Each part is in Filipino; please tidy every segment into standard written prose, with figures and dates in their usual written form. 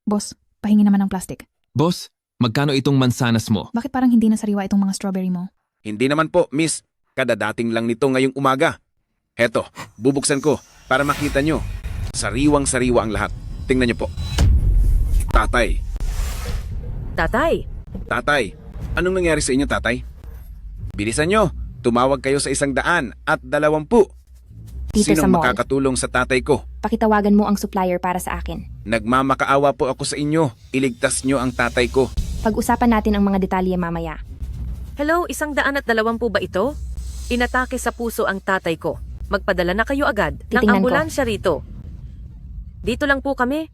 Boss, pahingi naman ng plastic. Boss, magkano itong mansanas mo? Bakit parang hindi na sariwa itong mga strawberry mo? Hindi naman po, miss. Kadadating lang nito ngayong umaga. Heto, bubuksan ko para makita nyo. Sariwang-sariwa ang lahat. Tingnan nyo po. Tatay. Tatay, Tatay. Anong nangyari sa inyo, tatay? Bilisan nyo. Tumawag kayo sa 100 at 20. Dito sa Sinong mall. makakatulong sa tatay ko? Pakitawagan mo ang supplier para sa akin. Nagmamakaawa po ako sa inyo. Iligtas nyo ang tatay ko. Pag-usapan natin ang mga detalye mamaya. hello, 120 ba ito? Inatake sa puso ang tatay ko. Magpadala na kayo agad ng Titingnan ko. ambulansya rito. Dito lang po kami,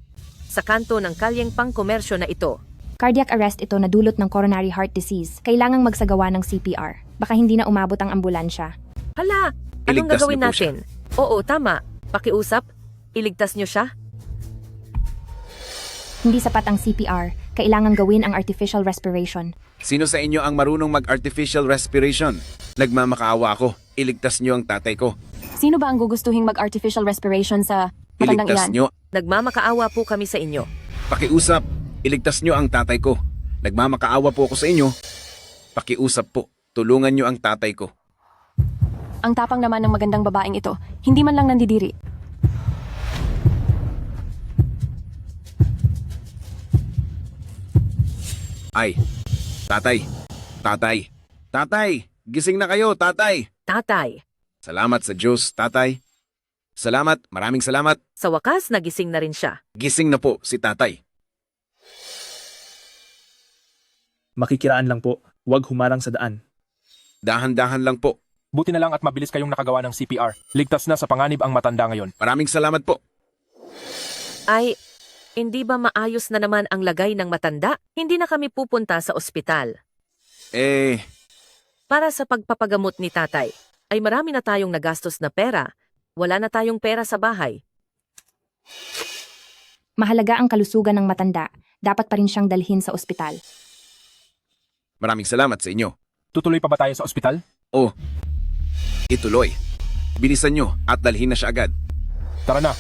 sa kanto ng kalyeng pangkomersyo na ito. Cardiac arrest ito na dulot ng coronary heart disease. Kailangang magsagawa ng CPR. Baka hindi na umabot ang ambulansya. Hala, anong Iligtas gagawin niyo po natin? Oo, tama. Pakiusap, iligtas nyo siya. Hindi sapat ang CPR. Kailangan gawin ang artificial respiration. Sino sa inyo ang marunong mag-artificial respiration? Nagmamakaawa ako. Iligtas nyo ang tatay ko. Sino ba ang gugustuhing mag-artificial respiration sa matandang Iligtas iyan? nyo. Nagmamakaawa po kami sa inyo. Pakiusap. Iligtas nyo ang tatay ko. Nagmamakaawa po ako sa inyo. Pakiusap po. Tulungan nyo ang tatay ko. Ang tapang naman ng magandang babaeng ito, hindi man lang nandidiri. Ay, tatay. Tatay. Tatay. Gising na kayo, tatay. Tatay, Salamat sa Diyos, tatay. Salamat, maraming salamat. sa wakas nagising na rin siya. Gising na po si tatay. Makikiraan lang po, huwag humarang sa daan. Dahan-dahan lang po. Buti na lang at mabilis kayong nakagawa ng CPR. Ligtas na sa panganib ang matanda ngayon. Maraming salamat po. Ay, hindi ba maayos na naman ang lagay ng matanda? Hindi na kami pupunta sa ospital. Para sa pagpapagamot ni tatay, ay marami na tayong nagastos na pera. Wala na tayong pera sa bahay. Mahalaga ang kalusugan ng matanda. Dapat pa rin siyang dalhin sa ospital. Maraming salamat sa inyo. Tutuloy pa ba tayo sa ospital? Oh, ituloy. Bilisan nyo at dalhin na siya agad. Tara na.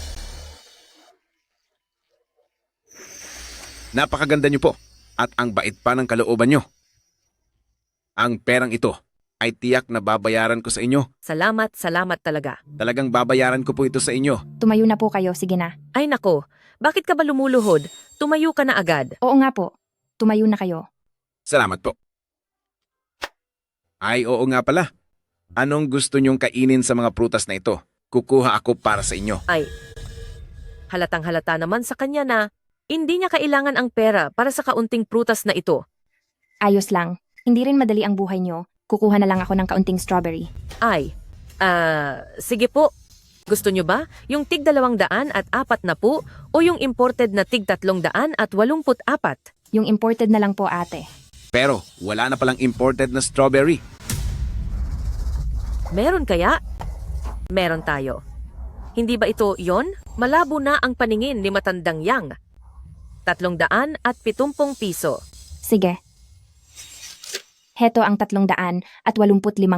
Napakaganda nyo po at ang bait pa ng kalooban nyo. Ang perang ito ay tiyak na babayaran ko sa inyo. Salamat, salamat talaga. Talagang babayaran ko po ito sa inyo. Tumayo na po kayo, sige na. Ay nako, bakit ka ba lumuluhod? Tumayo ka na agad. Oo nga po. Tumayo na kayo. Salamat po. Ay, oo nga pala. Anong gusto nyong kainin sa mga prutas na ito? Kukuha ako para sa inyo. Ay, halatang halata naman sa kanya na hindi niya kailangan ang pera para sa kaunting prutas na ito. Ayos lang. Hindi rin madali ang buhay nyo. Kukuha na lang ako ng kaunting strawberry. Ay, sige po. Gusto nyo ba yung tig 240 o yung imported na tig 384? Yung imported na lang po, ate. Pero wala na palang imported na strawberry. Meron kaya? Meron tayo. Hindi ba ito yon? Malabo na ang paningin ni matandang yang. 370 piso. Sige. Heto ang 385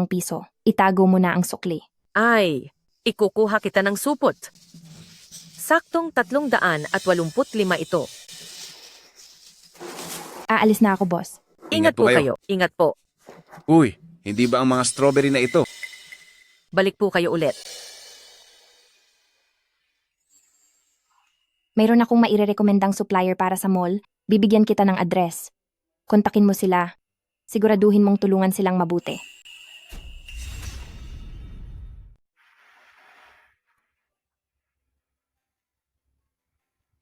piso. Itago mo na ang sukli. Ay, ikukuha kita ng supot. Saktong 385 ito. Aalis na ako, boss. Ingat po kayo. Ingat po. Uy, hindi ba ang mga strawberry na ito? Balik po kayo ulit. Mayroon akong mairerekomendang supplier para sa mall. Bibigyan kita ng address. Kontakin mo sila. Siguraduhin mong tulungan silang mabuti.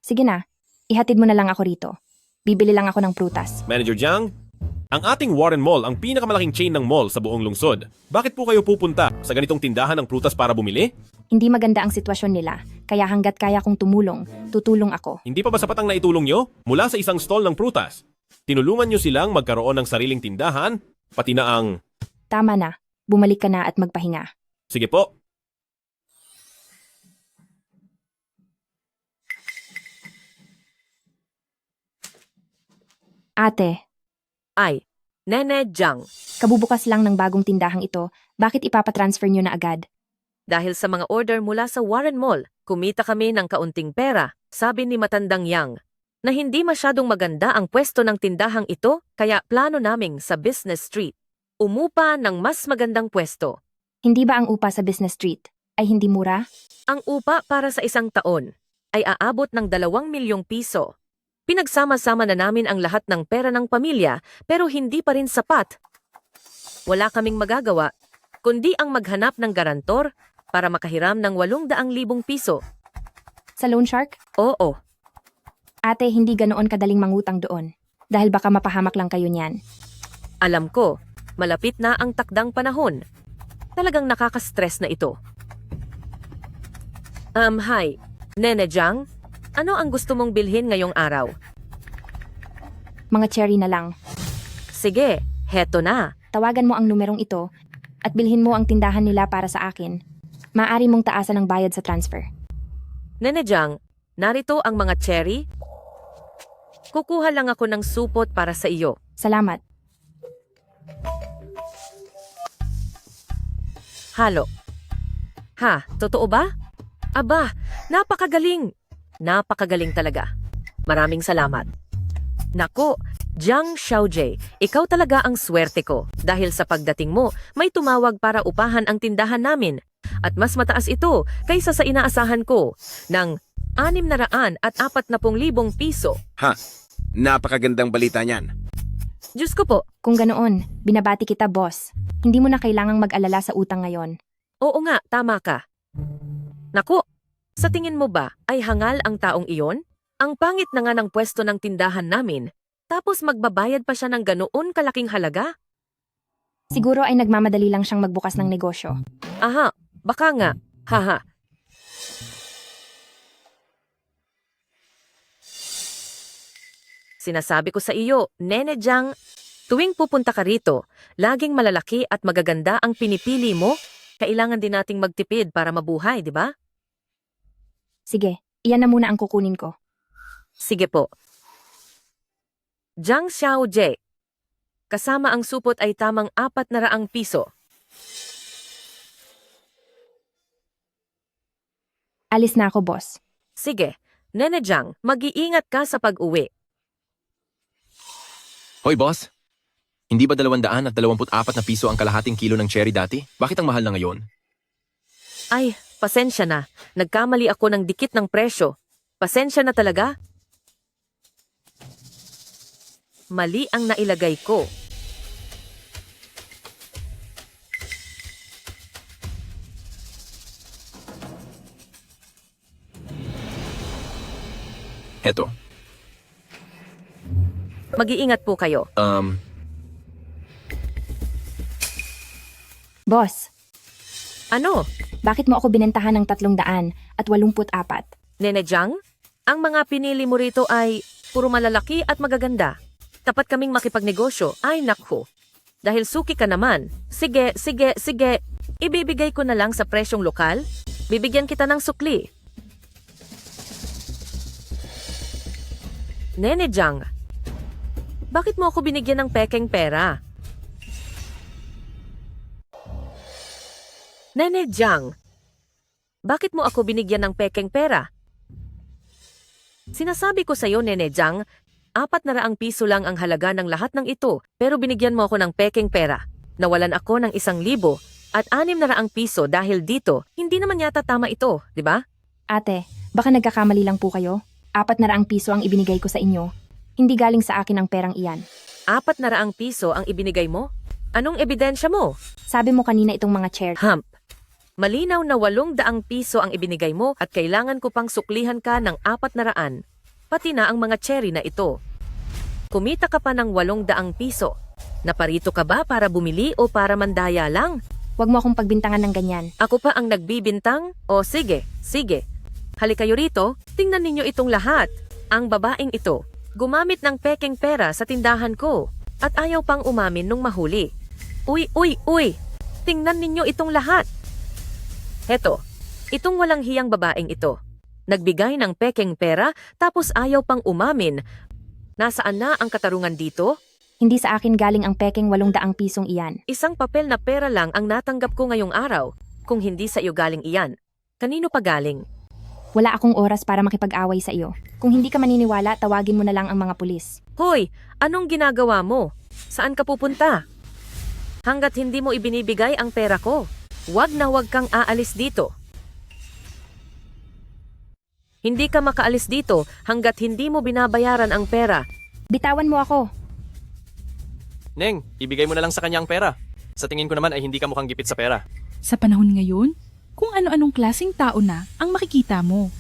Sige na. Ihatid mo na lang ako rito. Bibili lang ako ng prutas. Manager Jiang, ang ating Warren Mall ang pinakamalaking chain ng mall sa buong lungsod. Bakit po kayo pupunta sa ganitong tindahan ng prutas para bumili? Hindi maganda ang sitwasyon nila, kaya hanggat kaya kong tumulong, tutulong ako. Hindi pa ba sapat ang naitulong nyo? Mula sa isang stall ng prutas. Tinulungan nyo silang magkaroon ng sariling tindahan, pati na ang... Tama na. Bumalik ka na at magpahinga. Sige po. Ate, Ay, Nene Jiang. kabubukas lang ng bagong tindahang ito, bakit ipapatransfer nyo na agad? Dahil sa mga order mula sa Warren Mall, kumita kami ng kaunting pera, sabi ni matandang yang. na hindi masyadong maganda ang pwesto ng tindahang ito, kaya plano naming sa Business Street. Umupa ng mas magandang pwesto. Hindi ba ang upa sa Business Street ay hindi mura? Ang upa para sa isang taon ay aabot ng 2 milyong piso. Pinagsama-sama na namin ang lahat ng pera ng pamilya pero hindi pa rin sapat. Wala kaming magagawa kundi ang maghanap ng garantor para makahiram ng 800,000 piso. Sa Loan Shark? Oo, Ate, hindi ganoon kadaling mangutang doon. Dahil baka mapahamak lang kayo niyan. alam ko, malapit na ang takdang panahon. Talagang nakaka-stress na ito. Hi, Nene Jiang, ano ang gusto mong bilhin ngayong araw? Mga cherry na lang. Sige, heto na. Tawagan mo ang numerong ito at bilhin mo ang tindahan nila para sa akin. Maaari mong taasan ang bayad sa transfer. Nene Jiang, narito ang mga cherry. Kukuha lang ako ng supot para sa iyo. Salamat. Halo. Ha, totoo ba? Aba, napakagaling. Napakagaling talaga. Maraming salamat. Nako, Jiang Xiaojie, ikaw talaga ang swerte ko. Dahil sa pagdating mo, may tumawag para upahan ang tindahan namin. At mas mataas ito kaysa sa inaasahan ko ng 640,000 piso. Ha, napakagandang balita niyan. Diyos ko po, Kung ganoon, binabati kita, boss. Hindi mo na kailangang mag-alala sa utang ngayon. oo nga, tama ka. Nako, sa tingin mo ba ay hangal ang taong iyon? Ang pangit na nga ng pwesto ng tindahan namin, tapos magbabayad pa siya ng ganoon kalaking halaga? Siguro ay nagmamadali lang siyang magbukas ng negosyo. Aha, baka nga. Haha. Sinasabi ko sa iyo, Nene Jiang, tuwing pupunta ka rito, laging malalaki at magaganda ang pinipili mo. Kailangan din nating magtipid para mabuhay, di ba? Sige, iyan na muna ang kukunin ko. Sige po. Jiang Xiaojie. Kasama ang supot ay tamang 400 piso. Alis na ako, boss. Sige, Nene Jiang, mag-iingat ka sa pag-uwi. Hoy boss, hindi ba 224 na piso ang kalahating kilo ng cherry dati? Bakit ang mahal na ngayon? Ay, pasensya na. Nagkamali ako ng dikit ng presyo. Pasensya na talaga. Mali ang nailagay ko. Eto, Mag-iingat po kayo. Boss, Ano? bakit mo ako binentahan ng 384? Nene Jiang? Ang mga pinili mo rito ay puro malalaki at magaganda. Tapat kaming makipagnegosyo. Ay nakho. Dahil suki ka naman. Sige, sige, sige. Ibibigay ko na lang sa presyong lokal. Bibigyan kita ng sukli. Nene Jiang, bakit mo ako binigyan ng pekeng pera? Nene Jiang, bakit mo ako binigyan ng pekeng pera? Sinasabi ko sa'yo, Nene Jiang, 400 piso lang ang halaga ng lahat ng ito, pero binigyan mo ako ng pekeng pera. Nawalan ako ng 1,000 at 600 piso dahil dito, hindi naman yata tama ito, di ba? Ate, baka nagkakamali lang po kayo. 400 piso ang ibinigay ko sa inyo. Hindi galing sa akin ang perang iyan. 400 piso ang ibinigay mo? Anong ebidensya mo? Sabi mo kanina itong mga chair. Hump. Malinaw na 800 piso ang ibinigay mo at kailangan ko pang suklihan ka ng 400, pati na ang mga cherry na ito. Kumita ka pa ng 800 piso. Naparito ka ba para bumili o para mandaya lang? Huwag mo akong pagbintangan ng ganyan. Ako pa ang nagbibintang? O sige, sige. Halika kayo rito, tingnan ninyo itong lahat. Ang babaeng ito, gumamit ng pekeng pera sa tindahan ko at ayaw pang umamin nung mahuli. Uy, uy, uy! Tingnan ninyo itong lahat. Heto, itong walang hiyang babaeng ito. Nagbigay ng pekeng pera tapos ayaw pang umamin. Nasaan na ang katarungan dito? Hindi sa akin galing ang pekeng 800 pisong iyan. Isang papel na pera lang ang natanggap ko ngayong araw. Kung hindi sa iyo galing iyan, kanino pa galing? Wala akong oras para makipag-away sa iyo. Kung hindi ka maniniwala, tawagin mo na lang ang mga pulis. Hoy, anong ginagawa mo? Saan ka pupunta? Hanggat hindi mo ibinibigay ang pera ko, wag na wag kang aalis dito. Hindi ka makaalis dito hanggat hindi mo binabayaran ang pera. Bitawan mo ako. Neng, ibigay mo na lang sa kanya ang pera. Sa tingin ko naman ay hindi ka mukhang gipit sa pera. Sa panahon ngayon, kung ano-anong klaseng tao na ang makikita mo.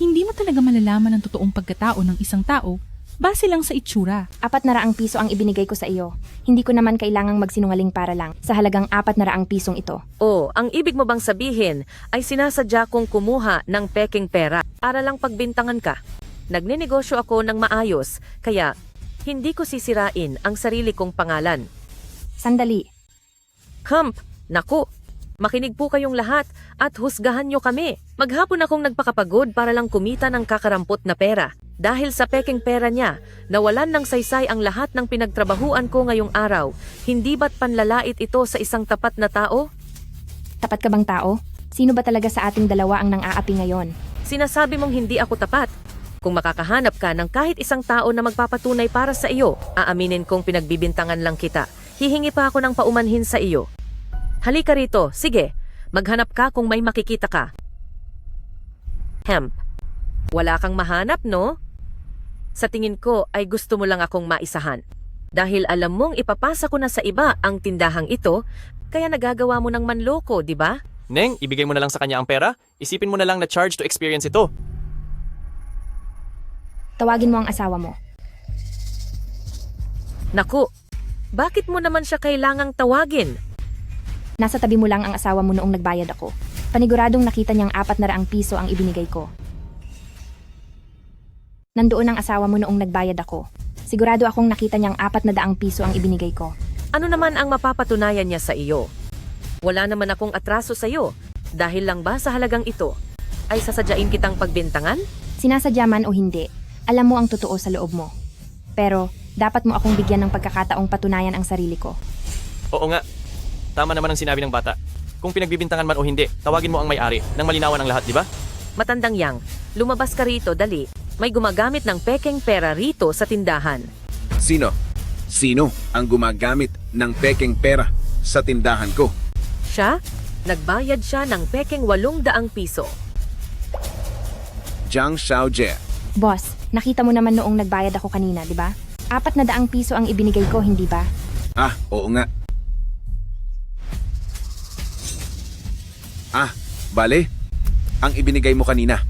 Hindi mo talaga malalaman ang totoong pagkatao ng isang tao base lang sa itsura. 400 piso ang ibinigay ko sa iyo. Hindi ko naman kailangang magsinungaling para lang sa halagang 400 pisong ito. Oh, ang ibig mo bang sabihin ay sinasadya kong kumuha ng peking pera para lang pagbintangan ka? Nagninegosyo ako ng maayos, kaya hindi ko sisirain ang sarili kong pangalan. Sandali. Hump, naku, makinig po kayong lahat at husgahan nyo kami. Maghapon akong nagpakapagod para lang kumita ng kakarampot na pera. Dahil sa peking pera niya, nawalan ng saysay ang lahat ng pinagtrabahuan ko ngayong araw. Hindi ba't panlalait ito sa isang tapat na tao? Tapat ka bang tao? Sino ba talaga sa ating dalawa ang nang-aapi ngayon? Sinasabi mong hindi ako tapat. Kung makakahanap ka ng kahit isang tao na magpapatunay para sa iyo, aaminin kong pinagbibintangan lang kita. Hihingi pa ako ng paumanhin sa iyo. Halika rito, sige. Maghanap ka kung may makikita ka. Hemp. Wala kang mahanap, no? Sa tingin ko ay gusto mo lang akong maisahan. Dahil alam mong ipapasa ko na sa iba ang tindahang ito, kaya nagagawa mo ng manloko, di ba? Neng, ibigay mo na lang sa kanya ang pera. Isipin mo na lang na charge to experience ito. Tawagin mo ang asawa mo. Naku, bakit mo naman siya kailangang tawagin? Nasa tabi mo lang ang asawa mo noong nagbayad ako. Paniguradong nakita niyang 400 piso ang ibinigay ko. Nandoon ang asawa mo noong nagbayad ako. Sigurado akong nakita niyang 400 piso ang ibinigay ko. Ano naman ang mapapatunayan niya sa iyo? Wala naman akong atraso sa iyo. Dahil lang ba sa halagang ito, ay sasadyain kitang pagbintangan? Sinasadya man o hindi, alam mo ang totoo sa loob mo. Pero, dapat mo akong bigyan ng pagkakataong patunayan ang sarili ko. Oo nga. Tama naman ang sinabi ng bata. Kung pinagbibintangan man o hindi, tawagin mo ang may-ari nang malinawan ang lahat, di ba? Matandang yang, lumabas ka rito, dali. May gumagamit ng peking pera rito sa tindahan. Sino? Sino ang gumagamit ng peking pera sa tindahan ko? Siya? Nagbayad siya ng peking 800 piso. Jiang Xiaojie. Boss, nakita mo naman noong nagbayad ako kanina, di ba? 400 piso ang ibinigay ko, hindi ba? Ah, oo nga. Ah, bale, ang ibinigay mo kanina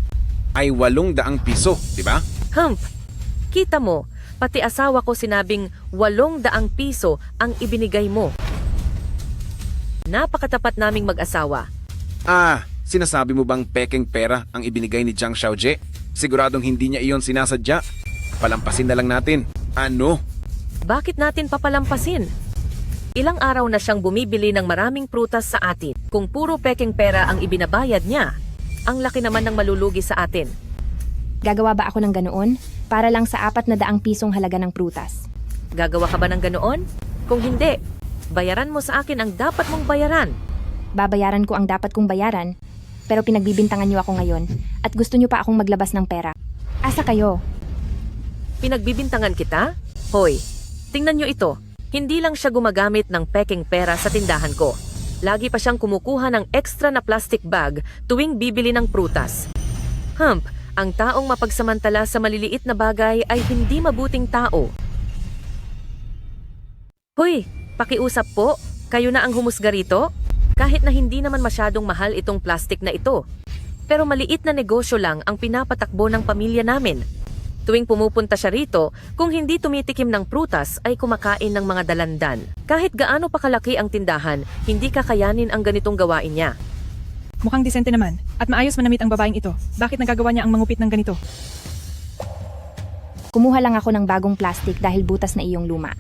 ay 800 piso, di ba? Hump, kita mo, pati asawa ko sinabing 800 piso ang ibinigay mo. Napakatapat naming mag-asawa. Ah, sinasabi mo bang peking pera ang ibinigay ni Jiang Xiaojie? Siguradong hindi niya iyon sinasadya. Palampasin na lang natin. Ano? Bakit natin papalampasin? Ilang araw na siyang bumibili ng maraming prutas sa atin. Kung puro peking pera ang ibinabayad niya, ang laki naman ng malulugi sa atin. Gagawa ba ako ng ganoon? Para lang sa 400 pisong halaga ng prutas. Gagawa ka ba ng ganoon? Kung hindi, bayaran mo sa akin ang dapat mong bayaran. Babayaran ko ang dapat kong bayaran, pero pinagbibintangan niyo ako ngayon at gusto niyo pa akong maglabas ng pera. Asa kayo? Pinagbibintangan kita? Hoy, tingnan niyo ito. Hindi lang siya gumagamit ng peking pera sa tindahan ko. Lagi pa siyang kumukuha ng extra na plastic bag tuwing bibili ng prutas. Hump, ang taong mapagsamantala sa maliliit na bagay ay hindi mabuting tao. Hoy, pakiusap po. Kayo na ang humusga rito? Kahit na hindi naman masyadong mahal itong plastic na ito. Pero maliit na negosyo lang ang pinapatakbo ng pamilya namin. Tuwing pumupunta siya rito, kung hindi tumitikim ng prutas ay kumakain ng mga dalandan. Kahit gaano pa kalaki ang tindahan, hindi kakayanin ang ganitong gawain niya. Mukhang disente naman at maayos manamit ang babaeng ito. Bakit nagagawa niya ang mangupit ng ganito? Kumuha lang ako ng bagong plastic dahil butas na iyong luma.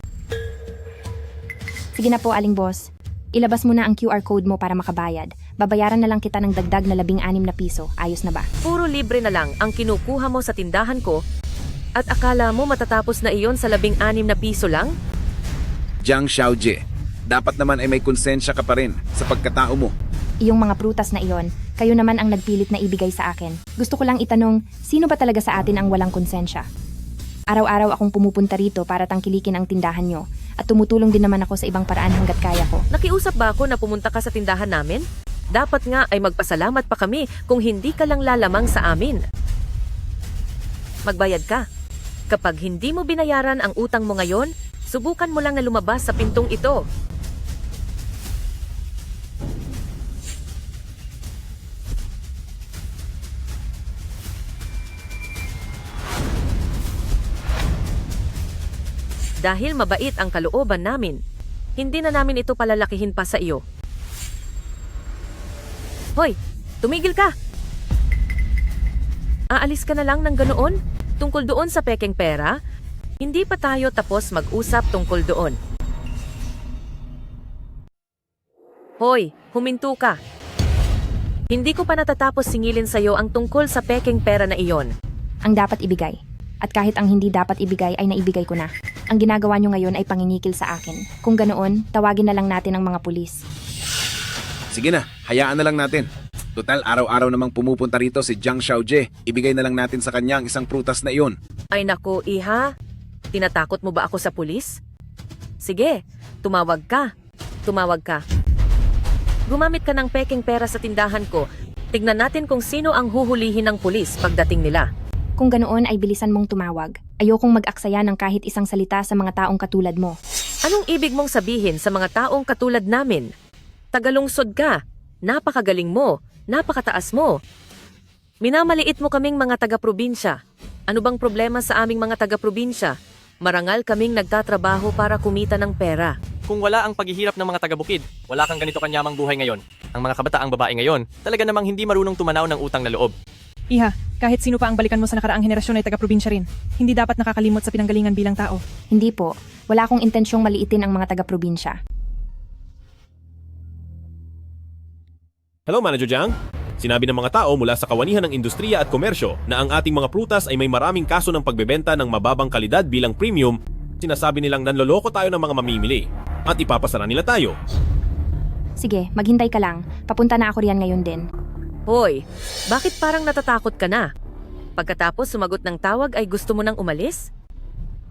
Sige na po, aling boss. Ilabas mo na ang QR code mo para makabayad. Babayaran na lang kita ng dagdag na 16 na piso. Ayos na ba? Puro libre na lang ang kinukuha mo sa tindahan ko at akala mo matatapos na iyon sa 16 na piso lang? Jiang Xiaojie, dapat naman ay may konsensya ka pa rin sa pagkatao mo. Iyong mga prutas na iyon, Kayo naman ang nagpilit na ibigay sa akin. Gusto ko lang itanong, sino ba talaga sa atin ang walang konsensya? Araw-araw akong pumupunta rito para tangkilikin ang tindahan nyo at tumutulong din naman ako sa ibang paraan hanggat kaya ko. Nakiusap ba ako na pumunta ka sa tindahan namin? Dapat nga ay magpasalamat pa kami kung hindi ka lang lalamang sa amin. Magbayad ka. Kapag hindi mo binayaran ang utang mo ngayon, subukan mo lang na lumabas sa pintong ito. Dahil mabait ang kalooban namin, hindi na namin ito palalakihin pa sa iyo. Hoy, tumigil ka! Aalis ka na lang ng ganoon? Tungkol doon sa pekeng pera? Hindi pa tayo tapos mag-usap tungkol doon. Hoy, huminto ka! Hindi ko pa natatapos singilin sa'yo ang tungkol sa pekeng pera na iyon. Ang dapat ibigay. At kahit ang hindi dapat ibigay ay naibigay ko na. Ang ginagawa nyo ngayon ay pangingikil sa akin. Kung ganoon, tawagin na lang natin ang mga pulis. Sige na, hayaan na lang natin. Total, araw-araw namang pumupunta rito si Jiang Xiaojie. Ibigay na lang natin sa kanya ang isang prutas na iyon. Ay nako, iha. Tinatakot mo ba ako sa pulis? Sige, tumawag ka. Tumawag ka. Gumamit ka ng pekeng pera sa tindahan ko. Tignan natin kung sino ang huhulihin ng pulis pagdating nila. Kung ganoon ay bilisan mong tumawag. Ayokong mag-aksaya ng kahit isang salita sa mga taong katulad mo. Anong ibig mong sabihin sa mga taong katulad namin? Tagalungsod ka. Napakagaling mo. Napakataas mo. Minamaliit mo kaming mga taga-probinsya. Ano bang problema sa aming mga taga-probinsya? Marangal kaming nagtatrabaho para kumita ng pera. Kung wala ang paghihirap ng mga taga-bukid, wala kang ganito kanyamang buhay ngayon. Ang mga kabataang babae ngayon, talaga namang hindi marunong tumanaw ng utang na loob. Iha, kahit sino pa ang balikan mo sa nakaraang henerasyon ay taga-probinsya rin. Hindi dapat nakakalimot sa pinanggalingan bilang tao. Hindi po. Wala akong intensyong maliitin ang mga taga-probinsya. Hello, Manager Jiang. Sinabi ng mga tao mula sa kawanihan ng industriya at komersyo na ang ating mga prutas ay may maraming kaso ng pagbebenta ng mababang kalidad bilang premium. Sinasabi nilang nanloloko tayo ng mga mamimili at ipapasara nila tayo. Sige, maghintay ka lang. Papunta na ako riyan ngayon din. Hoy, bakit parang natatakot ka na? Pagkatapos sumagot ng tawag ay gusto mo nang umalis?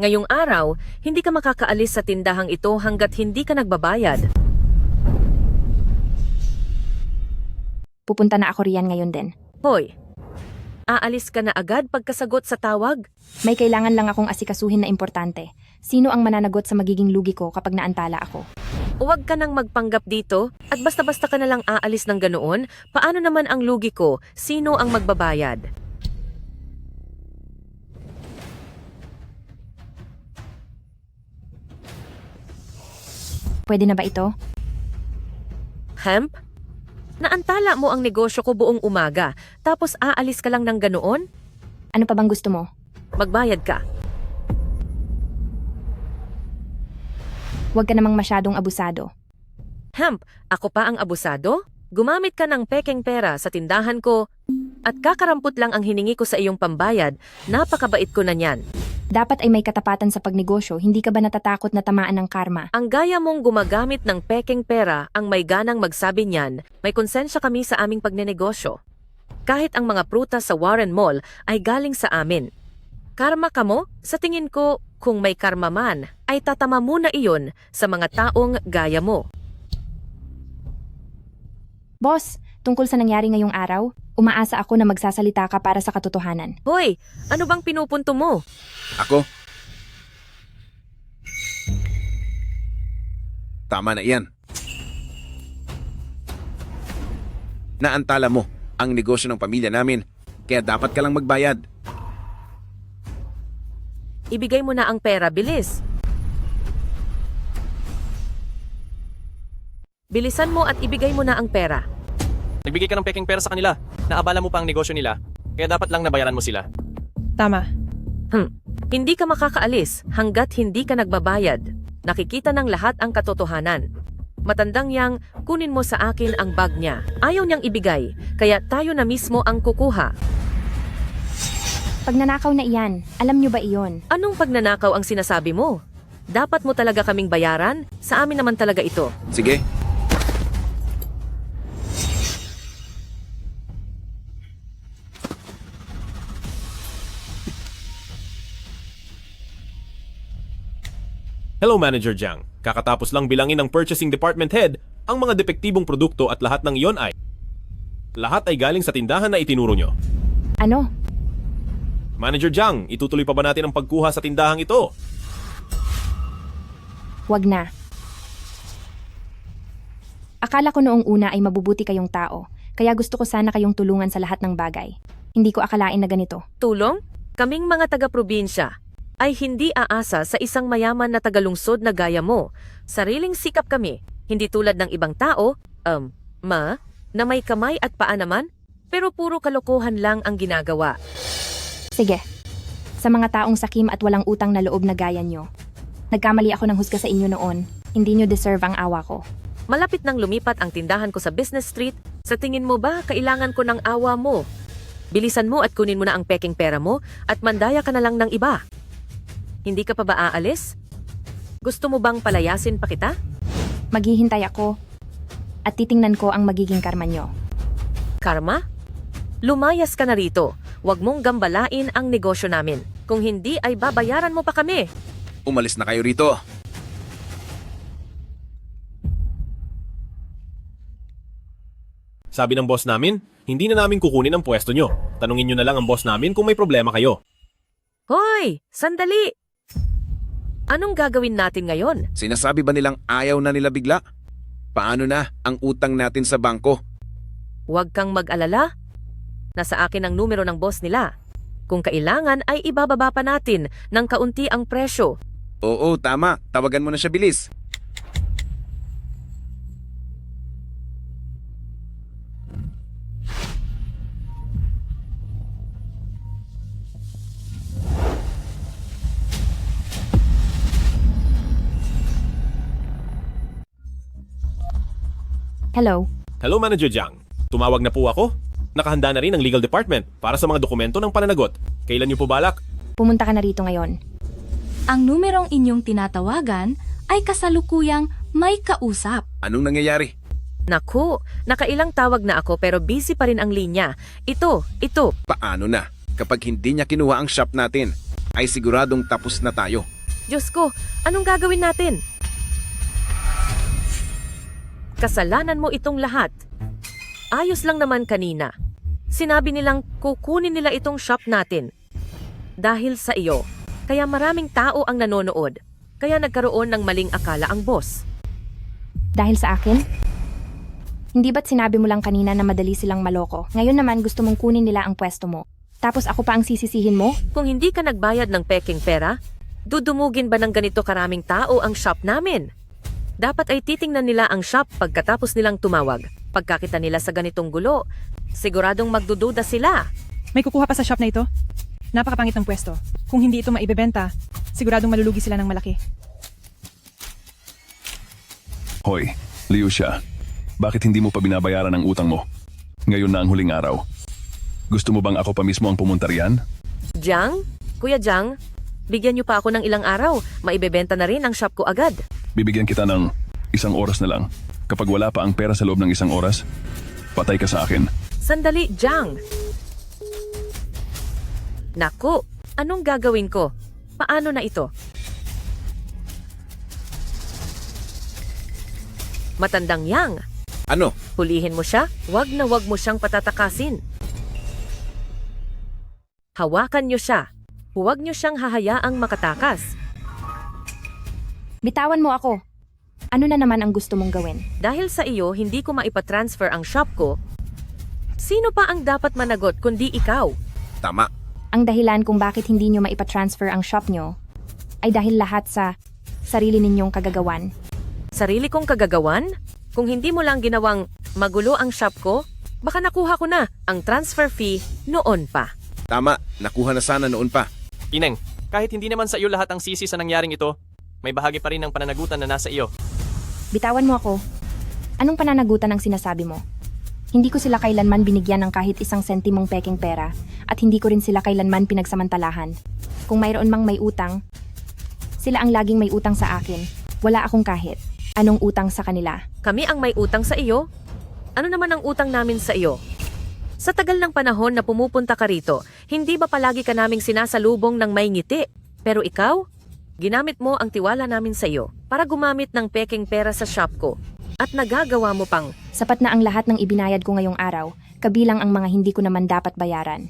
Ngayong araw, hindi ka makakaalis sa tindahang ito hanggat hindi ka nagbabayad. Pupunta na ako riyan ngayon din. Hoy, aalis ka na agad pagkasagot sa tawag? May kailangan lang akong asikasuhin na importante. Sino ang mananagot sa magiging lugi ko kapag naantala ako? Huwag ka nang magpanggap dito at basta-basta ka na lang aalis ng ganoon. Paano naman ang lugi ko? Sino ang magbabayad? Pwede na ba ito? Hemp? Naantala mo ang negosyo ko buong umaga, tapos aalis ka lang ng ganoon? Ano pa bang gusto mo? Magbayad ka. Huwag ka namang masyadong abusado. Hemp, ako pa ang abusado? Gumamit ka ng pekeng pera sa tindahan ko at kakarampot lang ang hiningi ko sa iyong pambayad. Napakabait ko na niyan. Dapat ay may katapatan sa pagnegosyo, hindi ka ba natatakot na tamaan ng karma? Ang gaya mong gumagamit ng pekeng pera ang may ganang magsabi niyan, may konsensya kami sa aming pagnenegosyo. Kahit ang mga prutas sa Warren Mall ay galing sa amin. Karma ka mo? Sa tingin ko, kung may karma man, ay tatama muna iyon sa mga taong gaya mo. Boss, tungkol sa nangyari ngayong araw, umaasa ako na magsasalita ka para sa katotohanan. Hoy, ano bang pinupunto mo? Ako? Tama na iyan. Naantala mo ang negosyo ng pamilya namin, kaya dapat ka lang magbayad. Ibigay mo na ang pera, bilis. Bilisan mo at ibigay mo na ang pera. Nagbigay ka ng pekeng pera sa kanila. Naabala mo pa ang negosyo nila. Kaya dapat lang nabayaran mo sila. Tama. Hindi ka makakaalis hanggat hindi ka nagbabayad. Nakikita ng lahat ang katotohanan. Matandang yang, kunin mo sa akin ang bag niya. Ayaw niyang ibigay, kaya tayo na mismo ang kukuha. Pagnanakaw na iyan, alam nyo ba iyon? Anong pagnanakaw ang sinasabi mo? Dapat mo talaga kaming bayaran? Sa amin naman talaga ito. Sige. Hello, Manager Jiang. Kakatapos lang bilangin ng Purchasing Department Head ang mga depektibong produkto at lahat ng iyon ay... Lahat ay galing sa tindahan na itinuro nyo. Ano? Manager Jiang, itutuloy pa ba natin ang pagkuha sa tindahang ito? Wag na. Akala ko noong una ay mabubuti kayong tao, kaya gusto ko sana kayong tulungan sa lahat ng bagay. Hindi ko akalain na ganito. Tulong? Kaming mga taga-probinsya ay hindi aasa sa isang mayaman na tagalungsod na gaya mo. Sariling sikap kami, hindi tulad ng ibang tao, na may kamay at paa naman, pero puro kalokohan lang ang ginagawa. Sige. Sa mga taong sakim at walang utang na loob na gaya nyo. Nagkamali ako ng husga sa inyo noon. Hindi nyo deserve ang awa ko. Malapit nang lumipat ang tindahan ko sa Business Street, sa tingin mo ba kailangan ko ng awa mo? Bilisan mo at kunin mo na ang peking pera mo at mandaya ka na lang ng iba. Hindi ka pa ba aalis? Gusto mo bang palayasin pa kita? Maghihintay ako at titingnan ko ang magiging karma nyo. Karma? Lumayas ka na rito. Huwag mong gambalain ang negosyo namin. Kung hindi ay babayaran mo pa kami. Umalis na kayo rito. Sabi ng boss namin, hindi na namin kukunin ang pwesto nyo. Tanungin nyo na lang ang boss namin kung may problema kayo. Hoy! Sandali! Anong gagawin natin ngayon? Sinasabi ba nilang ayaw na nila bigla? Paano na ang utang natin sa bangko? Huwag kang mag-alala. Nasa akin ang numero ng boss nila. Kung kailangan ay ibababa pa natin ng kaunti ang presyo. Oo, tama. Tawagan mo na siya bilis. Hello? Hello, Manager Jiang. Tumawag na po ako. Nakahanda na rin ang legal department para sa mga dokumento ng pananagot. Kailan nyo po balak? Pumunta ka na rito ngayon. Ang numerong inyong tinatawagan ay kasalukuyang may kausap. Anong nangyayari? Naku, nakailang tawag na ako pero busy pa rin ang linya. Ito. Paano na? Kapag hindi niya kinuha ang shop natin, ay siguradong tapos na tayo. Diyos ko, anong gagawin natin? Kasalanan mo itong lahat. Ayos lang naman kanina. Sinabi nilang kukunin nila itong shop natin. Dahil sa iyo, kaya maraming tao ang nanonood. Kaya nagkaroon ng maling akala ang boss. Dahil sa akin? Hindi ba't sinabi mo lang kanina na madali silang maloko? Ngayon naman gusto mong kunin nila ang pwesto mo. Tapos ako pa ang sisisihin mo? Kung hindi ka nagbayad ng peking pera, dudumugin ba ng ganito karaming tao ang shop namin? Dapat ay titingnan nila ang shop pagkatapos nilang tumawag. Pagkakita nila sa ganitong gulo, siguradong magdududa sila. May kukuha pa sa shop na ito? Napakapangit ng pwesto. Kung hindi ito maibebenta, siguradong malulugi sila ng malaki. Hoy, Liusha. Bakit hindi mo pa binabayaran ang utang mo? Ngayon na ang huling araw. Gusto mo bang ako pa mismo ang pumunta riyan? Jiang? Kuya Jiang, bigyan niyo pa ako ng ilang araw. Maibebenta na rin ang shop ko agad. Bibigyan kita ng 1 oras na lang. Kapag wala pa ang pera sa loob ng 1 oras, patay ka sa akin. Sandali, Jiang. Naku, anong gagawin ko? Paano na ito? Matandang Yang, Ano? hulihin mo siya, wag na wag mo siyang patatakasin. Hawakan niyo siya. Huwag niyo siyang hahayaang makatakas. Bitawan mo ako. Ano na naman ang gusto mong gawin? Dahil sa iyo, hindi ko maipatransfer ang shop ko. Sino pa ang dapat managot kundi ikaw? Tama. Ang dahilan kung bakit hindi nyo maipatransfer ang shop nyo ay dahil lahat sa sarili ninyong kagagawan. Sarili kong kagagawan? Kung hindi mo lang ginawang magulo ang shop ko, baka nakuha ko na ang transfer fee noon pa. Tama. Nakuha na sana noon pa. Ineng, kahit hindi naman sa iyo lahat ang sisi sa nangyaring ito, may bahagi pa rin ng pananagutan na nasa iyo. Bitawan mo ako. Anong pananagutan ang sinasabi mo? Hindi ko sila kailanman binigyan ng kahit 1 sentimong peking pera at hindi ko rin sila kailanman pinagsamantalahan. Kung mayroon mang may utang, sila ang laging may utang sa akin. Wala akong kahit anong utang sa kanila. Kami ang may utang sa iyo? Ano naman ang utang namin sa iyo? Sa tagal ng panahon na pumupunta ka rito, hindi ba palagi ka naming sinasalubong ng may ngiti? Pero ikaw? Ginamit mo ang tiwala namin sa iyo para gumamit ng pekeng pera sa shop ko. At nagagawa mo pang Sapat na ang lahat ng ibinayad ko ngayong araw, kabilang ang mga hindi ko naman dapat bayaran.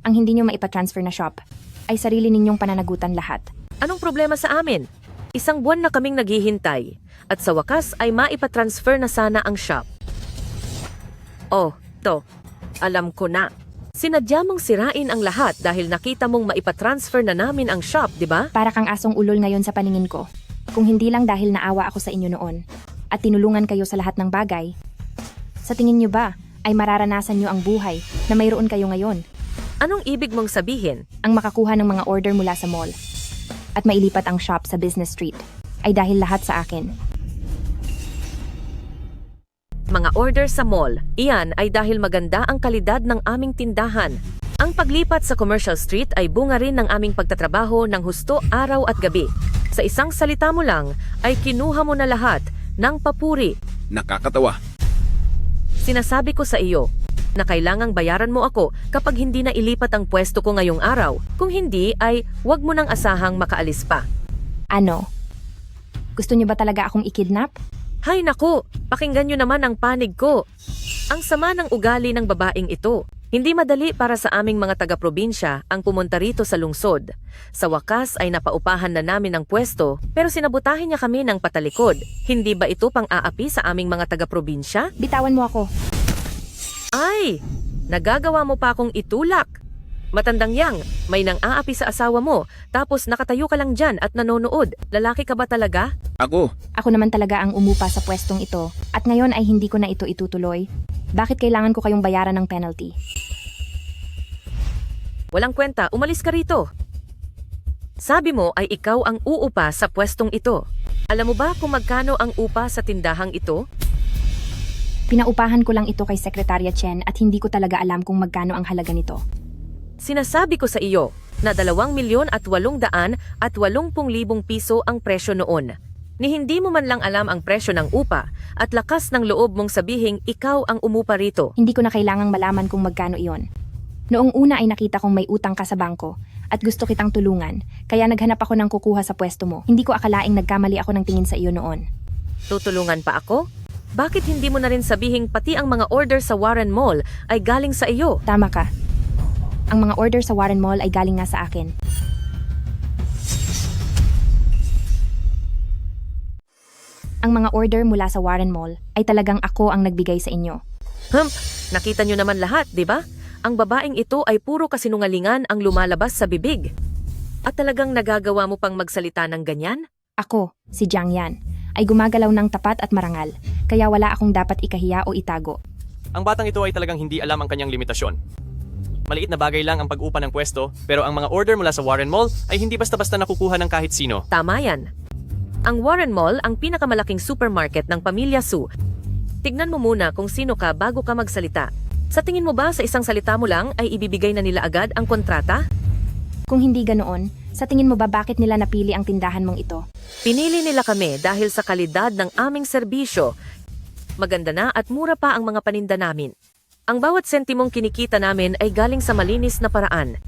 Ang hindi nyo maipatransfer na shop ay sarili ninyong pananagutan lahat. anong problema sa amin? 1 buwan na kaming naghihintay at sa wakas ay maipatransfer na sana ang shop. Oh, alam ko na. Sinadya mong sirain ang lahat dahil nakita mong maipatransfer na namin ang shop, di ba? Para kang asong ulol ngayon sa paningin ko. Kung hindi lang dahil naawa ako sa inyo noon at tinulungan kayo sa lahat ng bagay, sa tingin nyo ba ay mararanasan nyo ang buhay na mayroon kayo ngayon? Anong ibig mong sabihin? Ang makakuha ng mga order mula sa mall at mailipat ang shop sa business street ay dahil lahat sa akin. Mga order sa mall, iyan ay dahil maganda ang kalidad ng aming tindahan. Ang paglipat sa commercial street ay bunga rin ng aming pagtatrabaho ng husto araw at gabi. Sa isang salita mo lang, ay kinuha mo na lahat ng papuri. Nakakatawa. Sinasabi ko sa iyo na kailangang bayaran mo ako kapag hindi na ilipat ang pwesto ko ngayong araw. Kung hindi ay huwag mo nang asahang makaalis pa. Ano? Gusto nyo ba talaga akong ikidnap? Hay naku, pakinggan nyo naman ang panig ko. Ang sama ng ugali ng babaeng ito. Hindi madali para sa aming mga taga-probinsya ang pumunta rito sa lungsod. Sa wakas ay napaupahan na namin ang pwesto pero sinabutahin niya kami ng patalikod. Hindi ba ito pang-aapi sa aming mga taga-probinsya? Bitawan mo ako. Ay, nagagawa mo pa akong itulak. Matandang yang, may nang-aapi sa asawa mo tapos nakatayo ka lang dyan at nanonood. Lalaki ka ba talaga? Ako, Ako naman talaga ang umupa sa pwestong ito at ngayon ay hindi ko na ito itutuloy. Bakit kailangan ko kayong bayaran ng penalty? Walang kwenta, umalis ka rito. Sabi mo ay ikaw ang uupa sa pwestong ito. Alam mo ba kung magkano ang upa sa tindahang ito? Pinaupahan ko lang ito kay Sekretarya Chen at hindi ko talaga alam kung magkano ang halaga nito. Sinasabi ko sa iyo na 2,880,000 piso ang presyo noon. Ni hindi mo man lang alam ang presyo ng upa at lakas ng loob mong sabihing ikaw ang umupa rito. Hindi ko na kailangang malaman kung magkano iyon. Noong una ay nakita kong may utang ka sa bangko at gusto kitang tulungan, kaya naghanap ako ng kukuha sa pwesto mo. Hindi ko akalaing nagkamali ako ng tingin sa iyo noon. Tutulungan pa ako? Bakit hindi mo na rin sabihing pati ang mga order sa Warren Mall ay galing sa iyo? Tama ka. Ang mga order sa Warren Mall ay galing nga sa akin. Ang mga order mula sa Warren Mall ay talagang ako ang nagbigay sa inyo. Nakita nyo naman lahat, di ba? Ang babaeng ito ay puro kasinungalingan ang lumalabas sa bibig. At talagang nagagawa mo pang magsalita ng ganyan? Ako, si Jiang Yan, ay gumagalaw ng tapat at marangal, kaya wala akong dapat ikahiya o itago. Ang batang ito ay talagang hindi alam ang kanyang limitasyon. Maliit na bagay lang ang pag-upa ng pwesto, pero ang mga order mula sa Warren Mall ay hindi basta-basta nakukuha ng kahit sino. Tama yan. Ang Warren Mall ang pinakamalaking supermarket ng Pamilya Su. Tignan mo muna kung sino ka bago ka magsalita. Sa tingin mo ba sa isang salita mo lang ay ibibigay na nila agad ang kontrata? Kung hindi ganoon, sa tingin mo ba bakit nila napili ang tindahan mong ito? Pinili nila kami dahil sa kalidad ng aming serbisyo. Maganda na at mura pa ang mga paninda namin. Ang bawat sentimong kinikita namin ay galing sa malinis na paraan.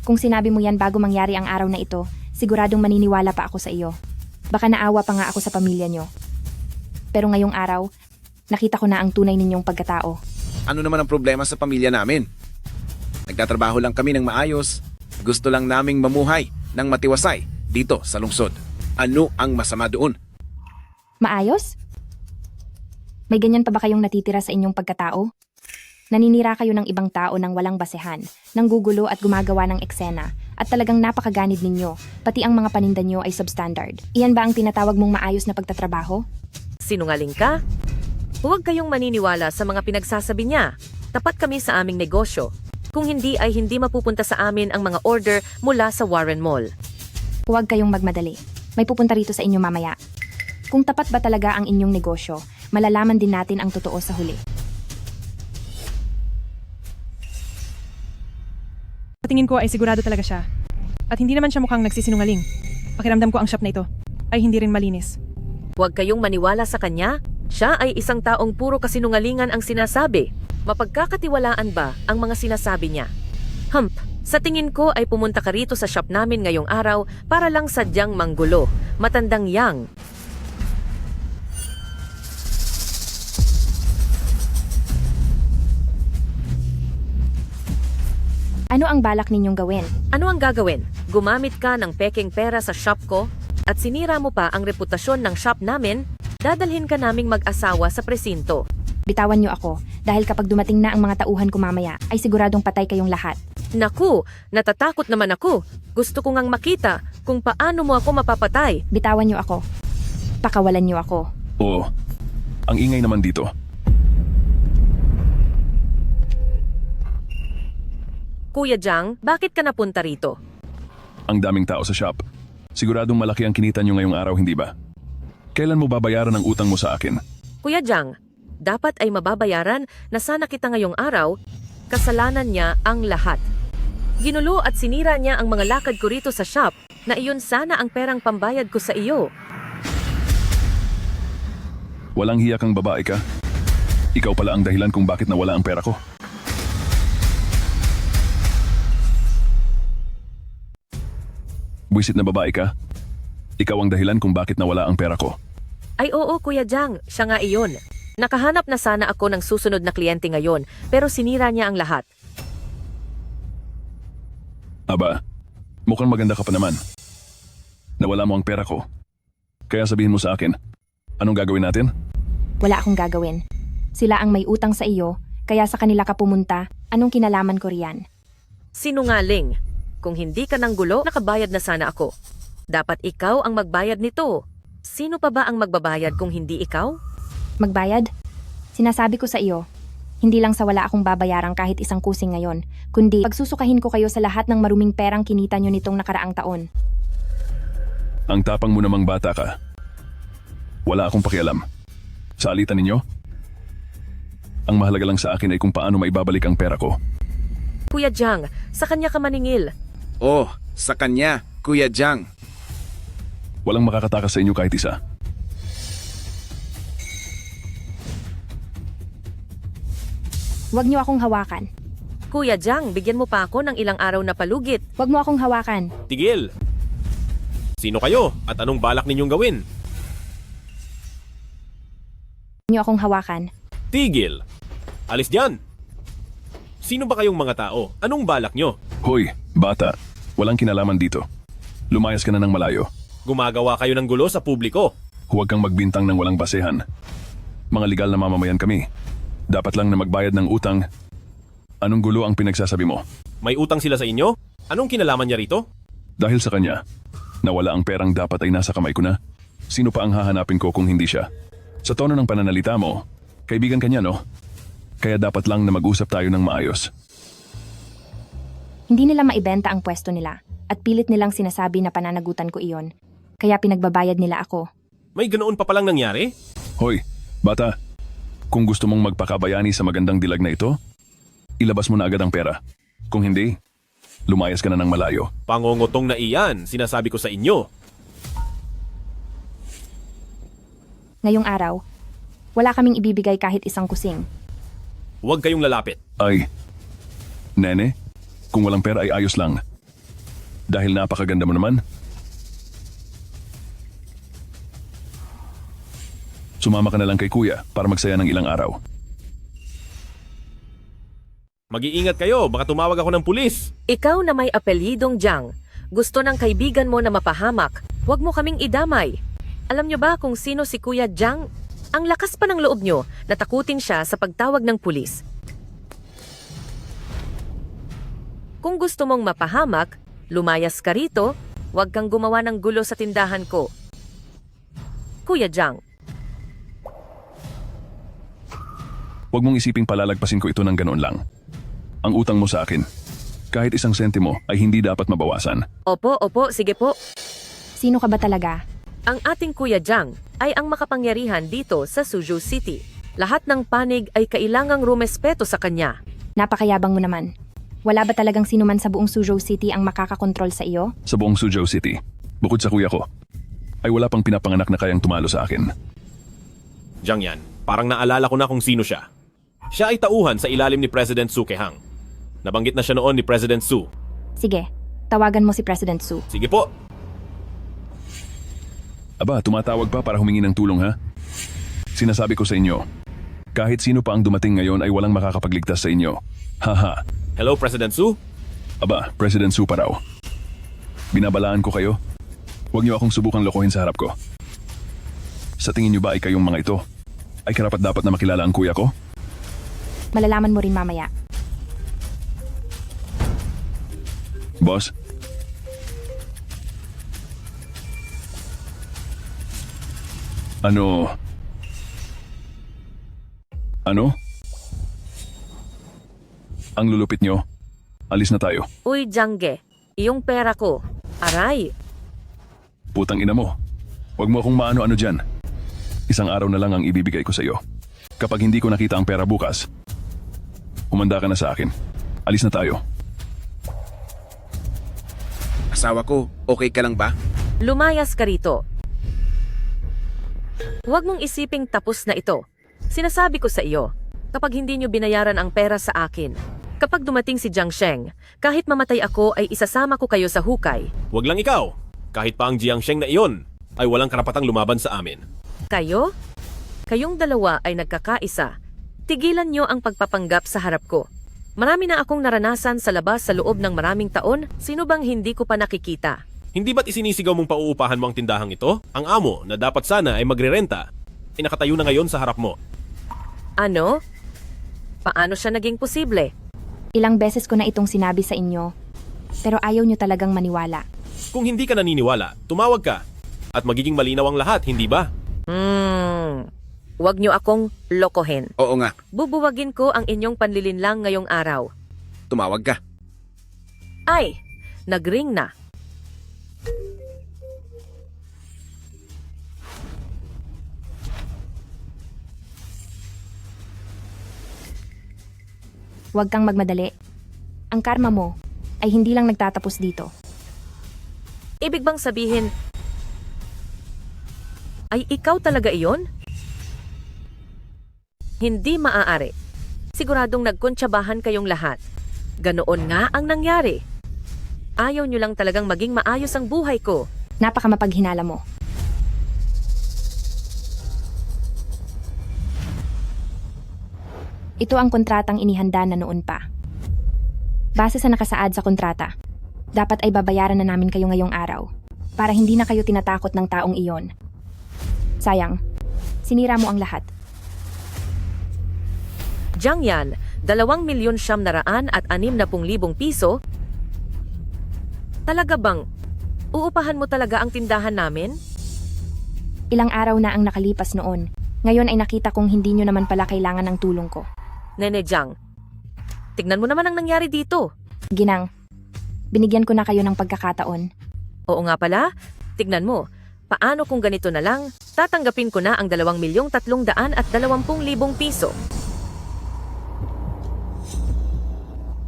Kung sinabi mo yan bago mangyari ang araw na ito, siguradong maniniwala pa ako sa iyo. Baka naawa pa nga ako sa pamilya nyo. Pero ngayong araw, nakita ko na ang tunay ninyong pagkatao. ano naman ang problema sa pamilya namin? Nagtatrabaho lang kami ng maayos. Gusto lang naming mamuhay ng matiwasay dito sa lungsod. Ano ang masama doon? Maayos? May ganyan pa ba kayong natitira sa inyong pagkatao? Naninira kayo ng ibang tao ng walang basehan, nanggugulo at gumagawa ng eksena, at talagang napakaganid ninyo, pati ang mga paninda nyo ay substandard. Iyan ba ang tinatawag mong maayos na pagtatrabaho? Sinungaling ka? Huwag kayong maniniwala sa mga pinagsasabi niya. Tapat kami sa aming negosyo. Kung hindi ay hindi mapupunta sa amin ang mga order mula sa Warren Mall. Huwag kayong magmadali. May pupunta rito sa inyo mamaya. Kung tapat ba talaga ang inyong negosyo, malalaman din natin ang totoo sa huli. Sa tingin ko ay sigurado talaga siya. At hindi naman siya mukhang nagsisinungaling. Pakiramdam ko ang shop na ito ay hindi rin malinis. Huwag kayong maniwala sa kanya. Siya ay isang taong puro kasinungalingan ang sinasabi. Mapagkakatiwalaan ba ang mga sinasabi niya? Sa tingin ko ay pumunta ka rito sa shop namin ngayong araw para lang sadyang manggulo. Matandang yang. Ano ang balak ninyong gawin? Ano ang gagawin? Gumamit ka ng pekeng pera sa shop ko at sinira mo pa ang reputasyon ng shop namin? Dadalhin ka naming mag-asawa sa presinto. Bitawan niyo ako, dahil kapag dumating na ang mga tauhan ko mamaya, ay siguradong patay kayong lahat. Naku, natatakot naman ako. Gusto ko ngang makita kung paano mo ako mapapatay. Bitawan niyo ako. Pakawalan niyo ako. Oo. Ang ingay naman dito. Kuya Jang, bakit ka napunta rito? Ang daming tao sa shop. Siguradong malaki ang kinita nyo ngayong araw, hindi ba? Kailan mo babayaran ang utang mo sa akin? Kuya Jang, dapat ay mababayaran na sana kita ngayong araw. Kasalanan niya ang lahat. Ginulo at sinira niya ang mga lakad ko rito sa shop na iyon sana ang perang pambayad ko sa iyo. Walang hiya kang babae ka? Ikaw pala ang dahilan kung bakit nawala ang pera ko. Buisit na babae ka? Ikaw ang dahilan kung bakit nawala ang pera ko. Ay oo, Kuya Jang, siya nga iyon. Nakahanap na sana ako ng susunod na kliyente ngayon, pero sinira niya ang lahat. Aba, mukhang maganda ka pa naman. Nawala mo ang pera ko. Kaya sabihin mo sa akin, anong gagawin natin? Wala akong gagawin. Sila ang may utang sa iyo, kaya sa kanila ka pumunta. Anong kinalaman ko riyan? Sinungaling. Kung hindi ka nang gulo, nakabayad na sana ako. Dapat ikaw ang magbayad nito. Sino pa ba ang magbabayad kung hindi ikaw? Magbayad? Sinasabi ko sa iyo, hindi lang sa wala akong babayarang kahit isang kusing ngayon, kundi pagsusukahin ko kayo sa lahat ng maruming perang kinita nyo nitong nakaraang taon. Ang tapang mo namang bata ka. Wala akong pakialam. Sa alitan ninyo? Ang mahalaga lang sa akin ay kung paano maibabalik ang pera ko. Kuya Jang, sa kanya ka maningil. Oh, sa kanya, Kuya Jang. Walang makakatakas sa inyo kahit isa. Huwag niyo akong hawakan. Kuya Jang, bigyan mo pa ako ng ilang araw na palugit. Huwag mo akong hawakan. Tigil! Sino kayo at anong balak ninyong gawin? Huwag niyo akong hawakan. Tigil! Alis dyan! Sino ba kayong mga tao? Anong balak nyo? Hoy, bata. Walang kinalaman dito. Lumayas ka na ng malayo. Gumagawa kayo ng gulo sa publiko. Huwag kang magbintang ng walang basehan. Mga legal na mamamayan kami. Dapat lang na magbayad ng utang. Anong gulo ang pinagsasabi mo? May utang sila sa inyo? Anong kinalaman niya rito? Dahil sa kanya, nawala ang perang dapat ay nasa kamay ko na. Sino pa ang hahanapin ko kung hindi siya? Sa tono ng pananalita mo, kaibigan ka niya, no? Kaya dapat lang na mag-usap tayo ng maayos. Hindi nila maibenta ang pwesto nila at pilit nilang sinasabi na pananagutan ko iyon. Kaya pinagbabayad nila ako. May ganoon pa palang nangyari? Hoy, bata. Kung gusto mong magpakabayani sa magandang dilag na ito, ilabas mo na agad ang pera. Kung hindi, lumayas ka na ng malayo. Pangongotong na iyan, sinasabi ko sa inyo. Ngayong araw, wala kaming ibibigay kahit isang kusing. Huwag kayong lalapit. Ay, nene, kung walang pera ay ayos lang. Dahil napakaganda mo naman. Sumama ka na lang kay kuya para magsaya ng ilang araw. Mag-iingat kayo, baka tumawag ako ng pulis. Ikaw na may apelyidong Jang. Gusto ng kaibigan mo na mapahamak. Huwag mo kaming idamay. Alam nyo ba kung sino si Kuya Jang? Ang lakas pa ng loob nyo na takutin siya sa pagtawag ng pulis. Kung gusto mong mapahamak, lumayas ka rito, huwag kang gumawa ng gulo sa tindahan ko. Kuya Jang. Huwag mong isiping palalagpasin ko ito ng ganoon lang. Ang utang mo sa akin, kahit isang sentimo ay hindi dapat mabawasan. Opo, sige po. Sino ka ba talaga? Ang ating Kuya Jang ay ang makapangyarihan dito sa Suzhou City. Lahat ng panig ay kailangang rumespeto sa kanya. Napakayabang mo naman. Wala ba talagang sino man sa buong Suzhou City ang makakakontrol sa iyo? Sa buong Suzhou City, bukod sa kuya ko, ay wala pang pinapanganak na kayang tumalo sa akin. Jang yan, parang naalala ko na kung sino siya. Siya ay tauhan sa ilalim ni President Su Kehang. Nabanggit na siya noon ni President Su. Sige, tawagan mo si President Su. Sige po. Aba, tumatawag pa para humingi ng tulong ha? Sinasabi ko sa inyo, kahit sino pa ang dumating ngayon ay walang makakapagligtas sa inyo. Haha. Hello, President Su? Aba, President Su pa raw. Binabalaan ko kayo. Huwag niyo akong subukang lokohin sa harap ko. Sa tingin niyo ba ay kayong mga ito ay karapat-dapat na makilala ang kuya ko? Malalaman mo rin mamaya. Boss? Ano? Ang lulupit nyo? Alis na tayo. Uy, Jangge, iyong pera ko. Aray, Putang ina mo. Huwag mo akong maano-ano dyan. Isang araw na lang ang ibibigay ko sa iyo. Kapag hindi ko nakita ang pera bukas, humanda ka na sa akin. Alis na tayo. Asawa ko, okay ka lang ba? lumayas ka rito. Huwag mong isiping tapos na ito. Sinasabi ko sa iyo, kapag hindi nyo binayaran ang pera sa akin, kapag dumating si Jiang Sheng, kahit mamatay ako ay isasama ko kayo sa hukay. Huwag lang ikaw. Kahit pa ang Jiang Sheng na iyon, ay walang karapatang lumaban sa amin. Kayo? Kayong dalawa ay nagkakaisa. Tigilan nyo ang pagpapanggap sa harap ko. Marami na akong naranasan sa labas sa loob ng maraming taon, sino bang hindi ko pa nakikita? Hindi ba't isinisigaw mong pauupahan mo ang tindahang ito? Ang amo na dapat sana ay magrerenta, ay nakatayo na ngayon sa harap mo. Ano? Paano siya naging posible? Ilang beses ko na itong sinabi sa inyo, pero ayaw nyo talagang maniwala. Kung hindi ka naniniwala, tumawag ka. At magiging malinaw ang lahat, hindi ba? Huwag nyo akong lokohin. Oo nga, Bubuwagin ko ang inyong panlilinlang ngayong araw. tumawag ka. Ay, nagring na. Huwag kang magmadali. Ang karma mo ay hindi lang nagtatapos dito. Ibig bang sabihin, ay ikaw talaga iyon? Hindi maaari. Siguradong nagkuntsabahan kayong lahat. Ganoon nga ang nangyari. Ayaw nyo lang talagang maging maayos ang buhay ko. Napaka mapaghinala mo. Ito ang kontratang inihanda na noon pa. Base sa nakasaad sa kontrata, dapat ay babayaran na namin kayo ngayong araw para hindi na kayo tinatakot ng taong iyon. Sayang, sinira mo ang lahat. Jiang Yan, 2,960,000 piso? Talaga bang, uupahan mo talaga ang tindahan namin? Ilang araw na ang nakalipas noon. Ngayon ay nakita kong hindi nyo naman pala kailangan ng tulong ko. Nene Jiang, tignan mo naman ang nangyari dito. Ginang, binigyan ko na kayo ng pagkakataon. Oo nga pala, tignan mo. Paano kung ganito na lang, tatanggapin ko na ang 2,320,000 piso.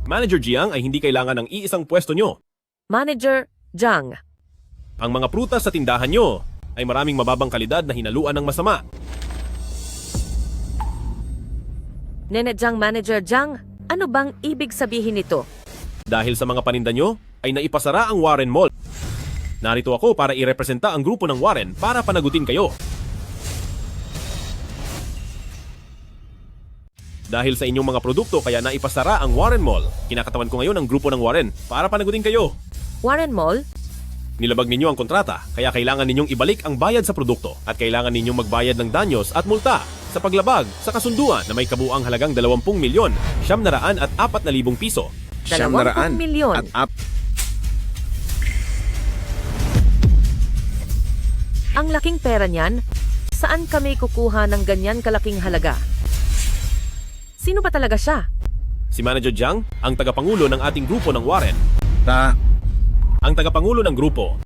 Manager Jiang ay hindi kailangan ng iisang pwesto nyo. Manager Jiang, Ang mga prutas sa tindahan nyo ay maraming mababang kalidad na hinaluan ng masama. Nene Jiang, Manager Jiang, ano bang ibig sabihin nito? Dahil sa mga paninda nyo, ay naipasara ang Warren Mall. Narito ako para irepresenta ang grupo ng Warren para panagutin kayo. Dahil sa inyong mga produkto kaya naipasara ang Warren Mall. Kinakatawan ko ngayon ang grupo ng Warren para panagutin kayo. Warren Mall? Nilabag ninyo ang kontrata, kaya kailangan ninyong ibalik ang bayad sa produkto at kailangan ninyong magbayad ng danyos at multa sa paglabag sa kasunduan na may kabuuang halagang 20,904,000 piso. 20 milyon. at Ang laking pera niyan, saan kami kukuha ng ganyan kalaking halaga? Sino ba talaga siya? Si Manager Jiang, ang tagapangulo ng ating grupo ng Warren. Ang tagapangulo ng grupo.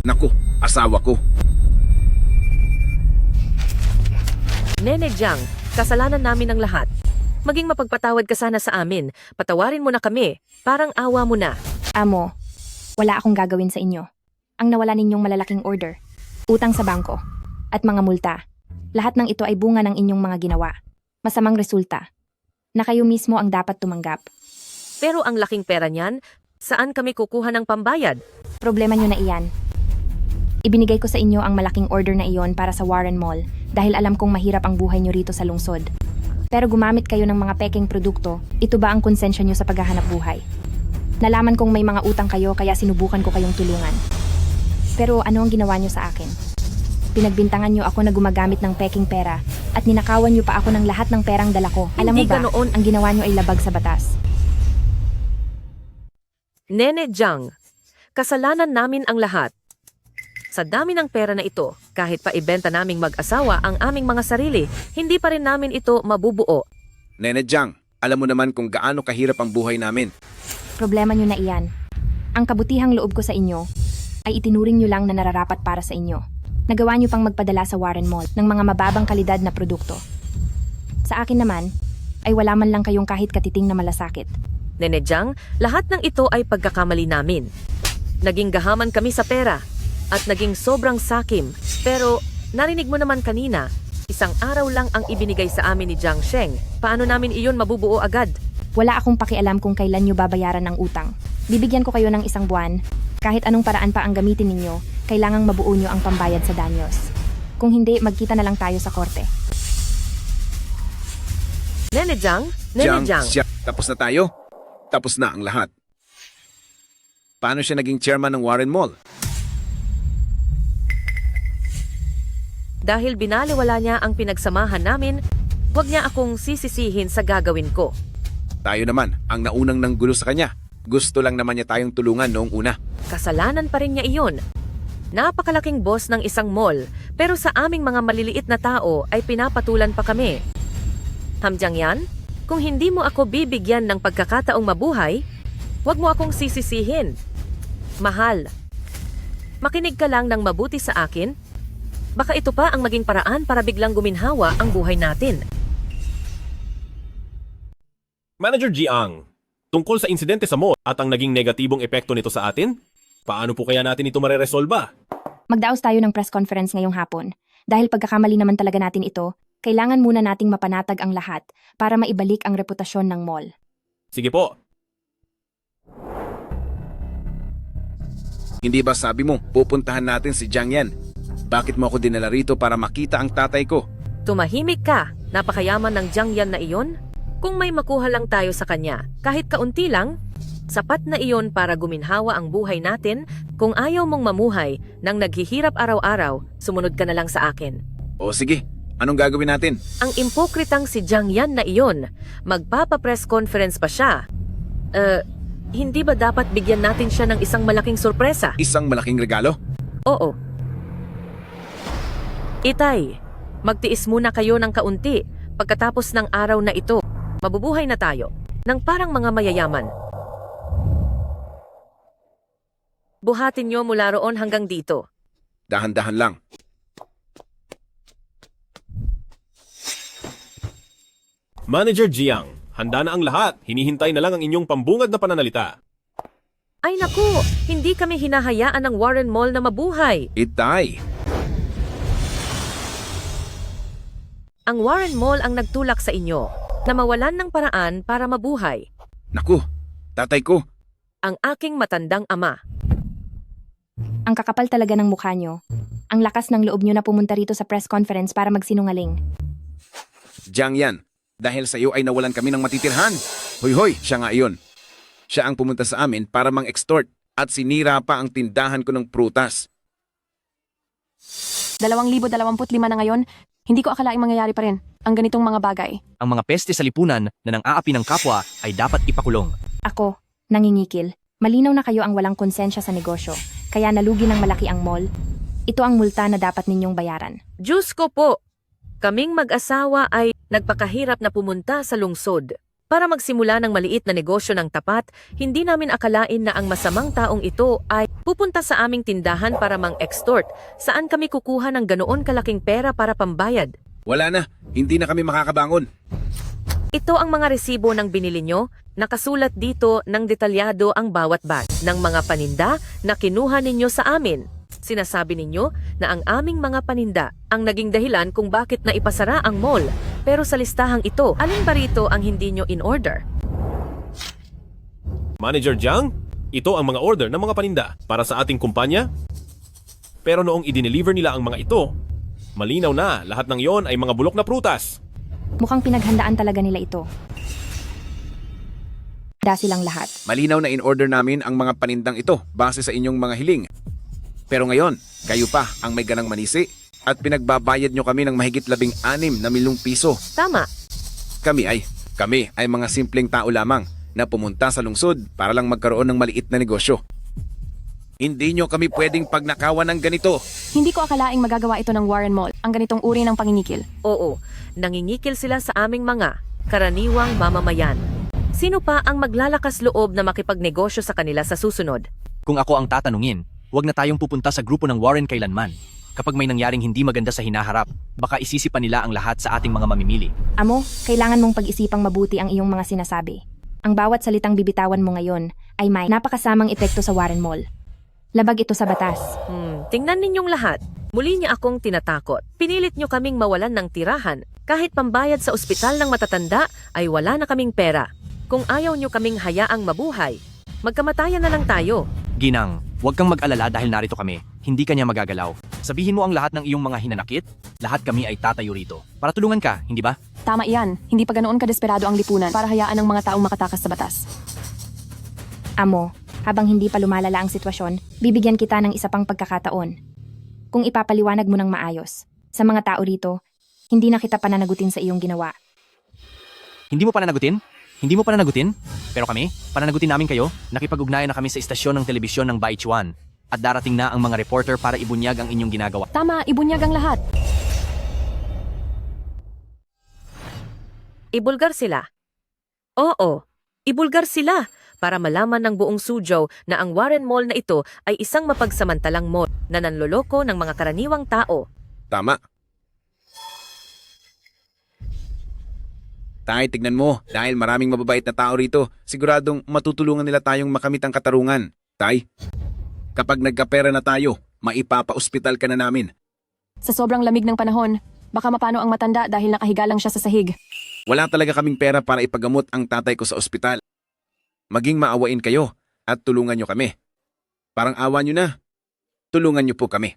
Naku, asawa ko. Nene Jiang, kasalanan namin ang lahat. Maging mapagpatawad ka sana sa amin. Patawarin mo na kami. Parang awa mo na. Amo, wala akong gagawin sa inyo. Ang nawala ninyong malalaking order, utang sa bangko, at mga multa. Lahat ng ito ay bunga ng inyong mga ginawa. Masamang resulta, na kayo mismo ang dapat tumanggap. Pero ang laking pera niyan, saan kami kukuha ng pambayad? Problema nyo na iyan. Ibinigay ko sa inyo ang malaking order na iyon para sa Warren Mall dahil alam kong mahirap ang buhay nyo rito sa lungsod. Pero gumamit kayo ng mga peking produkto, ito ba ang konsensya nyo sa paghahanap buhay? Nalaman kong may mga utang kayo kaya sinubukan ko kayong tulungan. Pero ano ang ginawa nyo sa akin? Pinagbintangan nyo ako na gumagamit ng peking pera at ninakawan nyo pa ako ng lahat ng perang dala ko. Alam mo Hindi ba, ganoon. ang ginawa nyo ay labag sa batas. Nene Jiang, kasalanan namin ang lahat. Sa dami ng pera na ito, kahit pa ibenta naming mag-asawa ang aming mga sarili, hindi pa rin namin ito mabubuo. Nene Jiang, alam mo naman kung gaano kahirap ang buhay namin. Problema nyo na iyan. Ang kabutihang loob ko sa inyo ay itinuring nyo lang na nararapat para sa inyo. Nagawa nyo pang magpadala sa Warren Mall ng mga mababang kalidad na produkto. Sa akin naman, ay wala man lang kayong kahit katiting na malasakit. Nene Jiang, lahat ng ito ay pagkakamali namin. Naging gahaman kami sa pera at naging sobrang sakim. Pero narinig mo naman kanina, isang araw lang ang ibinigay sa amin ni Jiang Sheng. Paano namin iyon mabubuo agad? Wala akong pakialam kung kailan nyo babayaran ang utang. Bibigyan ko kayo ng isang buwan. Kahit anong paraan pa ang gamitin ninyo, kailangang mabuo nyo ang pambayad sa danyos. Kung hindi, magkita na lang tayo sa korte. Nene Jiang? Nene Jiang. Tapos na tayo? Tapos na ang lahat. Paano siya naging chairman ng Warren Mall? Dahil binaliwala niya ang pinagsamahan namin, huwag niya akong sisisihin sa gagawin ko. Tayo naman, ang naunang nanggulo sa kanya. Gusto lang naman niya tayong tulungan noong una. Kasalanan pa rin niya iyon. Napakalaking boss ng isang mall, pero sa aming mga maliliit na tao ay pinapatulan pa kami. Hamjang yan, kung hindi mo ako bibigyan ng pagkakataong mabuhay, huwag mo akong sisisihin. Mahal, makinig ka lang ng mabuti sa akin. Baka ito pa ang maging paraan para biglang guminhawa ang buhay natin. Manager Jiang, tungkol sa insidente sa mall at ang naging negatibong epekto nito sa atin, paano po kaya natin ito mareresolba? Magdaos tayo ng press conference ngayong hapon. Dahil pagkakamali naman talaga natin ito, kailangan muna nating mapanatag ang lahat para maibalik ang reputasyon ng mall. Sige po. Hindi ba sabi mo, pupuntahan natin si Jiang Yan? Bakit mo ako dinala rito para makita ang tatay ko? Tumahimik ka, napakayaman ng Jiang Yan na iyon. Kung may makuha lang tayo sa kanya, kahit kaunti lang, sapat na iyon para guminhawa ang buhay natin. Kung ayaw mong mamuhay nang naghihirap araw-araw, sumunod ka na lang sa akin. O sige, anong gagawin natin? Ang impokritang si Jiang Yan na iyon, magpapa-press conference pa siya. Hindi ba dapat bigyan natin siya ng isang malaking sorpresa? Isang malaking regalo? Oo. Itay, magtiis muna kayo ng kaunti. Pagkatapos ng araw na ito, mabubuhay na tayo ng parang mga mayayaman. Buhatin nyo mula roon hanggang dito. Dahan-dahan lang. Manager Jiang, handa na ang lahat. Hinihintay na lang ang inyong pambungad na pananalita. Ay naku, hindi kami hinahayaan ng Warren Mall na mabuhay. Itay! Ang Warren Mall ang nagtulak sa inyo na mawalan ng paraan para mabuhay. Naku, tatay ko. Ang aking matandang ama. Ang kakapal talaga ng mukha nyo. Ang lakas ng loob nyo na pumunta rito sa press conference para magsinungaling. Jiang Yan, dahil sa iyo ay nawalan kami ng matitirhan. Hoy, siya nga iyon. Siya ang pumunta sa amin para mang-extort at sinira pa ang tindahan ko ng prutas. 2025 na ngayon, hindi ko akalaing mangyayari pa rin ang ganitong mga bagay. Ang mga peste sa lipunan na nang-aapi ng kapwa ay dapat ipakulong. Ako, nangingikil. Malinaw na kayo ang walang konsensya sa negosyo, kaya nalugi ng malaki ang mall. Ito ang multa na dapat ninyong bayaran. Diyos ko po! Kaming mag-asawa ay nagpakahirap na pumunta sa lungsod. Para magsimula ng maliit na negosyo ng tapat, hindi namin akalain na ang masamang taong ito ay pupunta sa aming tindahan para mang-extort. Saan kami kukuha ng ganoon kalaking pera para pambayad? Wala na, hindi na kami makakabangon. Ito ang mga resibo ng binili nyo. Nakasulat dito ng detalyado ang bawat batch ng mga paninda na kinuha ninyo sa amin. Sinasabi ninyo na ang aming mga paninda ang naging dahilan kung bakit naipasara ang mall. Pero sa listahang ito, alin ba rito ang hindi nyo in order? Manager Jiang, ito ang mga order ng mga paninda para sa ating kumpanya. Pero noong i-deliver nila ang mga ito, malinaw na lahat ng yon ay mga bulok na prutas. Mukhang pinaghandaan talaga nila ito. Silang lahat. Malinaw na in-order namin ang mga panindang ito base sa inyong mga hiling. Pero ngayon, kayo pa ang may ganang manisi at pinagbabayad nyo kami ng mahigit 16 na milyong piso. Tama. Kami ay mga simpleng tao lamang na pumunta sa lungsod para lang magkaroon ng maliit na negosyo. Hindi nyo kami pwedeng pagnakawan ng ganito. Hindi ko akalaing magagawa ito ng Warren Mall, ang ganitong uri ng pangingikil. Oo, nangingikil sila sa aming mga karaniwang mamamayan. Sino pa ang maglalakas loob na makipagnegosyo sa kanila sa susunod? Kung ako ang tatanungin, huwag na tayong pupunta sa grupo ng Warren kailanman. Kapag may nangyaring hindi maganda sa hinaharap, baka isisipan nila ang lahat sa ating mga mamimili. Amo, kailangan mong pag-isipang mabuti ang iyong mga sinasabi. Ang bawat salitang bibitawan mo ngayon ay may napakasamang epekto sa Warren Mall. Labag ito sa batas. Tingnan ninyong lahat. Muli niya akong tinatakot. Pinilit niyo kaming mawalan ng tirahan. Kahit pambayad sa ospital ng matatanda ay wala na kaming pera. Kung ayaw niyo kaming hayaang mabuhay, magkamatayan na lang tayo. Ginang, huwag kang mag-alala dahil narito kami. Hindi kanya magagalaw. Sabihin mo ang lahat ng iyong mga hinanakit, lahat kami ay tatayo rito. Para tulungan ka, hindi ba? Tama iyan, hindi pa ganoon kadesperado ang lipunan para hayaan ng mga taong makatakas sa batas. Amo, habang hindi pa lumalala ang sitwasyon, bibigyan kita ng isa pang pagkakataon. Kung ipapaliwanag mo ng maayos, sa mga tao rito, hindi na kita pananagutin sa iyong ginawa. Hindi mo pananagutin? Hindi mo pananagutin? Pero kami, pananagutin namin kayo. Nakipag-ugnayan na kami sa istasyon ng telebisyon ng Baichuan. At darating na ang mga reporter para ibunyag ang inyong ginagawa. Tama, ibunyag ang lahat. Ibulgar sila. Oo, ibulgar sila para malaman ng buong Suzhou na ang Warren Mall na ito ay isang mapagsamantalang mall na nanloloko ng mga karaniwang tao. Tama. Tay, tignan mo. Dahil maraming mababait na tao rito, siguradong matutulungan nila tayong makamit ang katarungan. Tay, kapag nagkapera na tayo, maipapa-ospital ka na namin. Sa sobrang lamig ng panahon, baka mapano ang matanda dahil nakahiga lang siya sa sahig. Wala talaga kaming pera para ipagamot ang tatay ko sa ospital. Maging maawain kayo at tulungan nyo kami. Parang awa nyo na. Tulungan nyo po kami.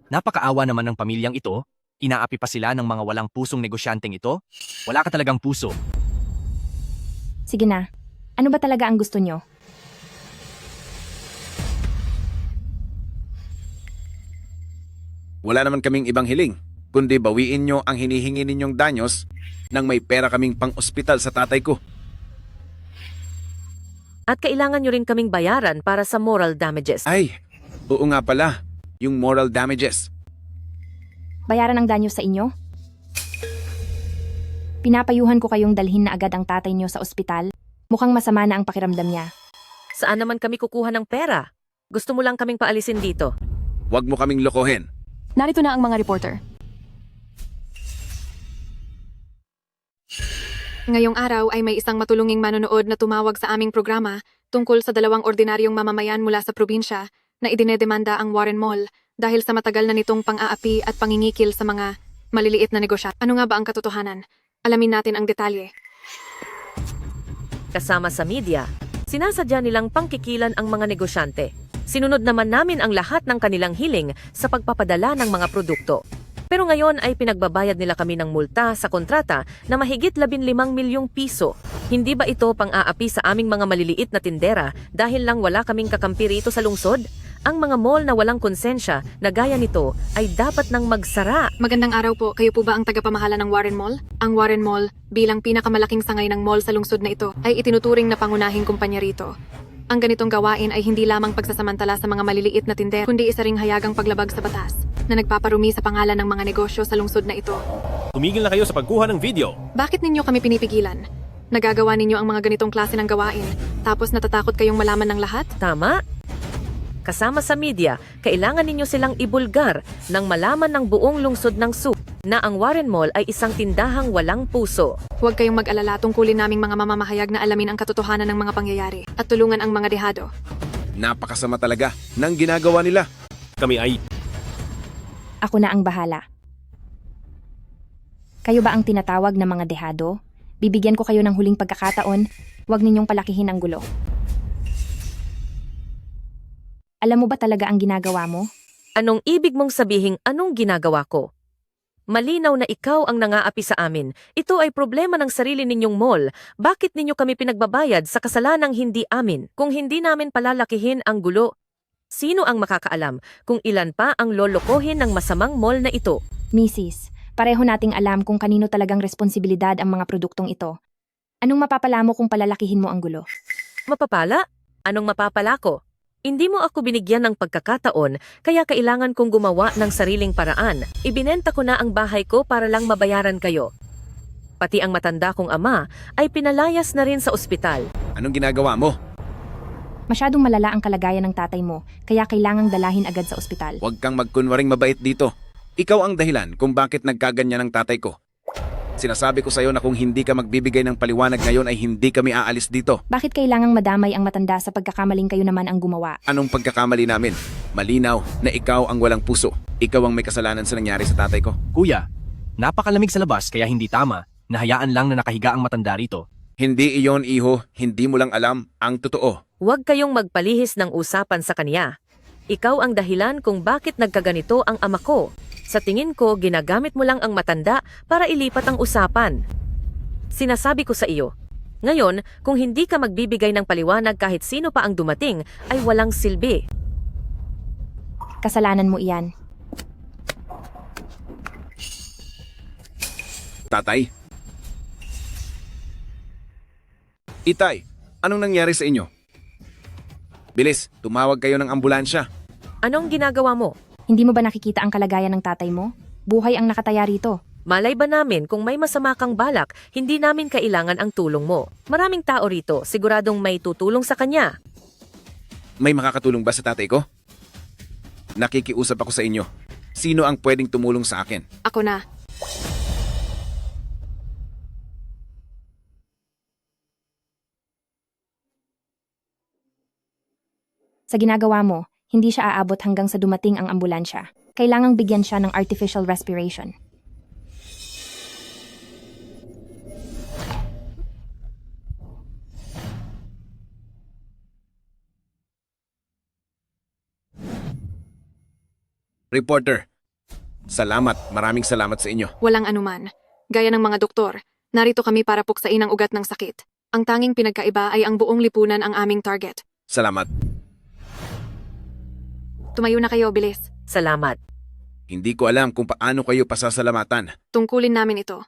Napakaawa naman ng pamilyang ito. Inaapi pa sila ng mga walang pusong negosyanteng ito. Wala ka talagang puso. Sige na, ano ba talaga ang gusto nyo? Wala naman kaming ibang hiling, kundi bawiin nyo ang hinihingi ninyong danyos nang may pera kaming pang-ospital sa tatay ko. At kailangan nyo rin kaming bayaran para sa moral damages. Ay, oo nga pala, yung moral damages. Bayaran ang danyo sa inyo? Pinapayuhan ko kayong dalhin na agad ang tatay nyo sa ospital. Mukhang masama na ang pakiramdam niya. Saan naman kami kukuha ng pera? Gusto mo lang kaming paalisin dito. Huwag mo kaming lokohin. Narito na ang mga reporter. Ngayong araw ay may isang matulunging manonood na tumawag sa aming programa tungkol sa 2 ordinaryong mamamayan mula sa probinsya na idinedemanda ang Warren Mall dahil sa matagal na nitong pang-aapi at pangingikil sa mga maliliit na negosyo. Ano nga ba ang katotohanan? Alamin natin ang detalye. Kasama sa media, sinasadya nilang pangkikilan ang mga negosyante. Sinunod naman namin ang lahat ng kanilang hiling sa pagpapadala ng mga produkto. Pero ngayon ay pinagbabayad nila kami ng multa sa kontrata na mahigit 15 milyong piso. Hindi ba ito pang-aapi sa aming mga maliliit na tindera dahil lang wala kaming kakampi rito sa lungsod? Ang mga mall na walang konsensya na gaya nito ay dapat nang magsara. Magandang araw po. Kayo po ba ang tagapamahala ng Warren Mall? Ang Warren Mall, bilang pinakamalaking sangay ng mall sa lungsod na ito, ay itinuturing na pangunahing kumpanya rito. Ang ganitong gawain ay hindi lamang pagsasamantala sa mga maliliit na tindera, kundi isa ring hayagang paglabag sa batas na nagpaparumi sa pangalan ng mga negosyo sa lungsod na ito. Tumigil na kayo sa pagkuha ng video. Bakit ninyo kami pinipigilan? Nagagawa ninyo ang mga ganitong klase ng gawain, tapos natatakot kayong malaman ng lahat? Tama? Kasama sa media, kailangan ninyo silang ibulgar nang malaman ng buong lungsod ng Su na ang Warren Mall ay isang tindahang walang puso. Huwag kayong mag-alala, tungkulin naming mga mamamahayag na alamin ang katotohanan ng mga pangyayari at tulungan ang mga dehado. Napakasama talaga ng ginagawa nila. Kami ay... Ako na ang bahala. Kayo ba ang tinatawag na mga dehado? Bibigyan ko kayo ng huling pagkakataon. Huwag ninyong palakihin ang gulo. Alam mo ba talaga ang ginagawa mo? Anong ibig mong sabihing anong ginagawa ko? Malinaw na ikaw ang nangaapi sa amin. Ito ay problema ng sarili ninyong mall. Bakit ninyo kami pinagbabayad sa kasalanang hindi amin? Kung hindi namin palalakihin ang gulo, sino ang makakaalam kung ilan pa ang lolokohin ng masamang mall na ito? Mrs., pareho nating alam kung kanino talagang responsibilidad ang mga produktong ito. Anong mapapala mo kung palalakihin mo ang gulo? Mapapala? Anong mapapala ko? Hindi mo ako binigyan ng pagkakataon, kaya kailangan kong gumawa ng sariling paraan. Ibinenta ko na ang bahay ko para lang mabayaran kayo. Pati ang matanda kong ama ay pinalayas na rin sa ospital. Anong ginagawa mo? Masyadong malala ang kalagayan ng tatay mo, kaya kailangang dalahin agad sa ospital. Huwag kang magkunwaring mabait dito. Ikaw ang dahilan kung bakit nagkaganyan ang tatay ko. Sinasabi ko sa'yo na kung hindi ka magbibigay ng paliwanag ngayon ay hindi kami aalis dito. Bakit kailangang madamay ang matanda sa pagkakamaling kayo naman ang gumawa? Anong pagkakamali namin? Malinaw na ikaw ang walang puso. Ikaw ang may kasalanan sa nangyari sa tatay ko. Kuya, napakalamig sa labas kaya hindi tama. Nahayaan lang na nakahiga ang matanda rito. Hindi iyon, iho. Hindi mo lang alam ang totoo. Huwag kayong magpalihis ng usapan sa kanya. Ikaw ang dahilan kung bakit nagkaganito ang ama ko. Sa tingin ko, ginagamit mo lang ang matanda para ilipat ang usapan. Sinasabi ko sa iyo, ngayon, kung hindi ka magbibigay ng paliwanag kahit sino pa ang dumating, ay walang silbi. Kasalanan mo iyan. Tatay? Itay, anong nangyari sa inyo? Bilis, tumawag kayo ng ambulansya. Anong ginagawa mo? Hindi mo ba nakikita ang kalagayan ng tatay mo? Buhay ang nakataya rito. Malay ba namin kung may masama kang balak, hindi namin kailangan ang tulong mo. Maraming tao rito, siguradong may tutulong sa kanya. May makakatulong ba sa tatay ko? Nakikiusap ako sa inyo. Sino ang pwedeng tumulong sa akin? Ako na. Sa ginagawa mo, hindi siya aabot hanggang sa dumating ang ambulansya. Kailangang bigyan siya ng artificial respiration. Reporter, salamat. Maraming salamat sa inyo. Walang anuman. Gaya ng mga doktor, narito kami para puksain ang ugat ng sakit. Ang tanging pinagkaiba ay ang buong lipunan ang aming target. Salamat. Tumayo na kayo, bilis. Salamat. Hindi ko alam kung paano kayo pasasalamatan. Tungkulin namin ito.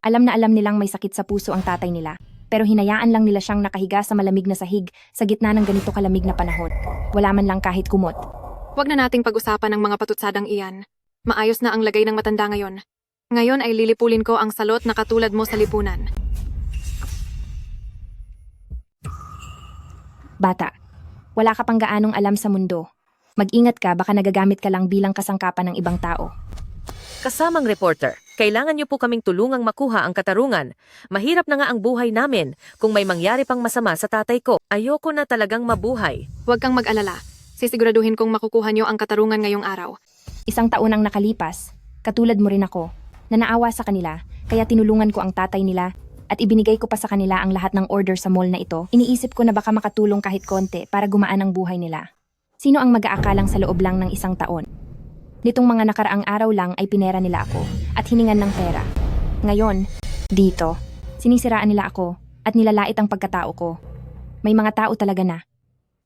Alam na alam nilang may sakit sa puso ang tatay nila, pero hinayaan lang nila siyang nakahiga sa malamig na sahig sa gitna ng ganito kalamig na panahon. Wala man lang kahit kumot. Huwag na nating pag-usapan ng mga patutsadang iyan. Maayos na ang lagay ng matanda ngayon. Ngayon ay lilipulin ko ang salot na katulad mo sa lipunan. Bata, wala ka pang gaanong alam sa mundo. Mag-ingat ka, baka nagagamit ka lang bilang kasangkapan ng ibang tao. Kasamang reporter, kailangan niyo po kaming tulungang makuha ang katarungan. Mahirap na nga ang buhay namin. Kung may mangyari pang masama sa tatay ko, ayoko na talagang mabuhay. Huwag kang mag-alala. Sisiguraduhin kong makukuha niyo ang katarungan ngayong araw. Isang taon ang nakalipas, katulad mo rin ako, na naawa sa kanila, kaya tinulungan ko ang tatay nila at ibinigay ko pa sa kanila ang lahat ng order sa mall na ito. Iniisip ko na baka makatulong kahit konti para gumaan ang buhay nila. Sino ang mag-aakalang sa loob lang ng isang taon? Nitong mga nakaraang araw lang ay pinera nila ako at hiningan ng pera. Ngayon, dito, sinisiraan nila ako at nilalait ang pagkatao ko. May mga tao talaga na.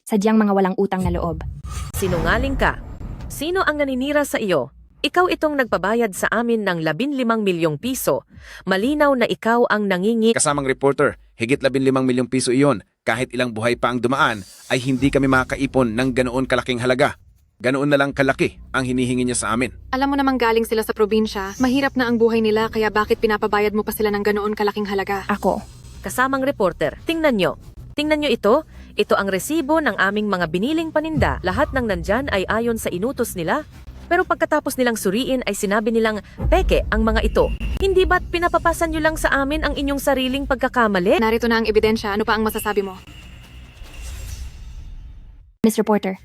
Sadyang mga walang utang na loob. Sinungaling ka. Sino ang naninira sa iyo? Ikaw itong nagpabayad sa amin ng 15 milyong piso. Malinaw na ikaw ang nangingi. Kasamang reporter, higit 15 milyong piso iyon. Kahit ilang buhay pa ang dumaan, ay hindi kami makakaipon ng ganoon kalaking halaga. Ganoon na lang kalaki ang hinihingi niya sa amin. Alam mo namang galing sila sa probinsya, mahirap na ang buhay nila kaya bakit pinapabayad mo pa sila ng ganoon kalaking halaga? Ako. Kasamang reporter, tingnan nyo. Tingnan nyo ito. Ito ang resibo ng aming mga biniling paninda. Lahat ng nandyan ay ayon sa inutos nila. Pero pagkatapos nilang suriin ay sinabi nilang peke ang mga ito. Hindi ba't pinapapasan nyo lang sa amin ang inyong sariling pagkakamali? Narito na ang ebidensya. Ano pa ang masasabi mo? Miss Reporter,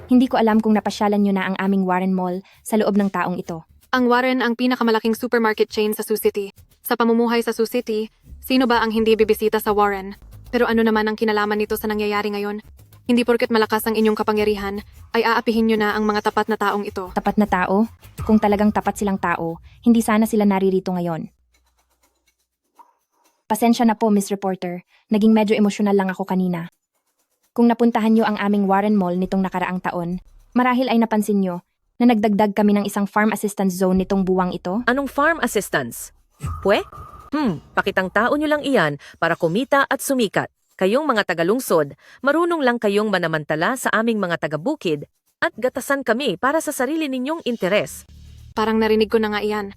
hindi ko alam kung napasyalan nyo na ang aming Warren Mall sa loob ng taong ito. Ang Warren ang pinakamalaking supermarket chain sa Sioux City. Sa pamumuhay sa Sioux City, sino ba ang hindi bibisita sa Warren? Pero ano naman ang kinalaman nito sa nangyayari ngayon? Hindi porket malakas ang inyong kapangyarihan, ay aapihin nyo na ang mga tapat na taong ito. Tapat na tao? Kung talagang tapat silang tao, hindi sana sila naririto ngayon. Pasensya na po, Miss Reporter. Naging medyo emosyonal lang ako kanina. Kung napuntahan nyo ang aming Warren Mall nitong nakaraang taon, marahil ay napansin nyo na nagdagdag kami ng isang farm assistance zone nitong buwang ito. Anong farm assistance? Pwe? Pakitang tao nyo lang iyan para kumita at sumikat. Kayong mga tagalungsod, marunong lang kayong manamantala sa aming mga taga-bukid at gatasan kami para sa sarili ninyong interes. Parang narinig ko na nga iyan.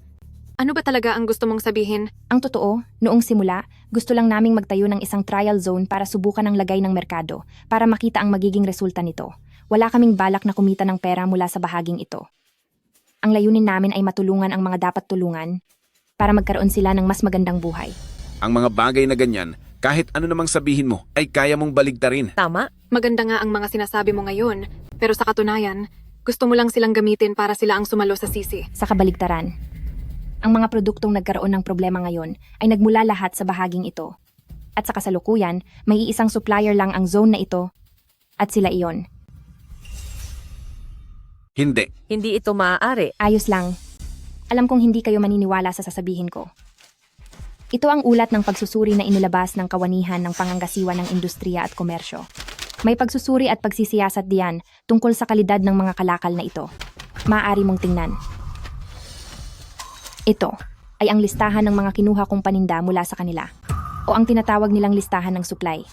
Ano ba talaga ang gusto mong sabihin? Ang totoo, noong simula, gusto lang naming magtayo ng isang trial zone para subukan ang lagay ng merkado para makita ang magiging resulta nito. Wala kaming balak na kumita ng pera mula sa bahaging ito. Ang layunin namin ay matulungan ang mga dapat tulungan para magkaroon sila ng mas magandang buhay. Ang mga bagay na ganyan, kahit ano namang sabihin mo, ay kaya mong baligtarin. Tama? Maganda nga ang mga sinasabi mo ngayon, pero sa katunayan, gusto mo lang silang gamitin para sila ang sumalo sa sisi. Sa kabaligtaran, ang mga produktong nagkaroon ng problema ngayon ay nagmula lahat sa bahaging ito. At sa kasalukuyan, may iisang supplier lang ang zone na ito at sila iyon. Hindi. Hindi ito maaari. Ayos lang. Alam kong hindi kayo maniniwala sa sasabihin ko. Ito ang ulat ng pagsusuri na inilabas ng kawanihan ng pangangasiwa ng industriya at komersyo. May pagsusuri at pagsisiyasat diyan tungkol sa kalidad ng mga kalakal na ito. Maaari mong tingnan. Ito ay ang listahan ng mga kinuha kong paninda mula sa kanila o ang tinatawag nilang listahan ng supply.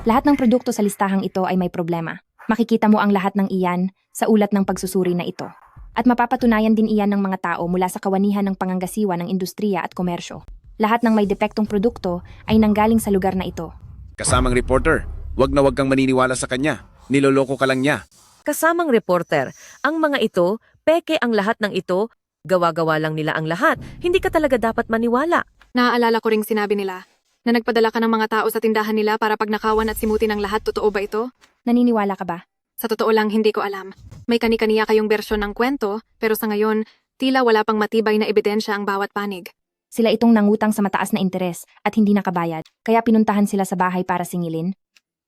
Lahat ng produkto sa listahang ito ay may problema. Makikita mo ang lahat ng iyan sa ulat ng pagsusuri na ito. At mapapatunayan din iyan ng mga tao mula sa kawanihan ng pangangasiwa ng industriya at komersyo. Lahat ng may depektong produkto ay nanggaling sa lugar na ito. Kasamang reporter, wag na wag kang maniniwala sa kanya. Niloloko ka lang niya. Kasamang reporter, ang mga ito, peke ang lahat ng ito, gawa-gawa lang nila ang lahat. Hindi ka talaga dapat maniwala. Naaalala ko ring sinabi nila na nagpadala ka ng mga tao sa tindahan nila para pagnakawan at simutin ang lahat. Totoo ba ito? Naniniwala ka ba? Sa totoo lang, hindi ko alam. May kani-kaniya kayong bersyon ng kwento, pero sa ngayon, tila wala pang matibay na ebidensya ang bawat panig. Sila itong nangutang sa mataas na interes at hindi nakabayad, kaya pinuntahan sila sa bahay para singilin.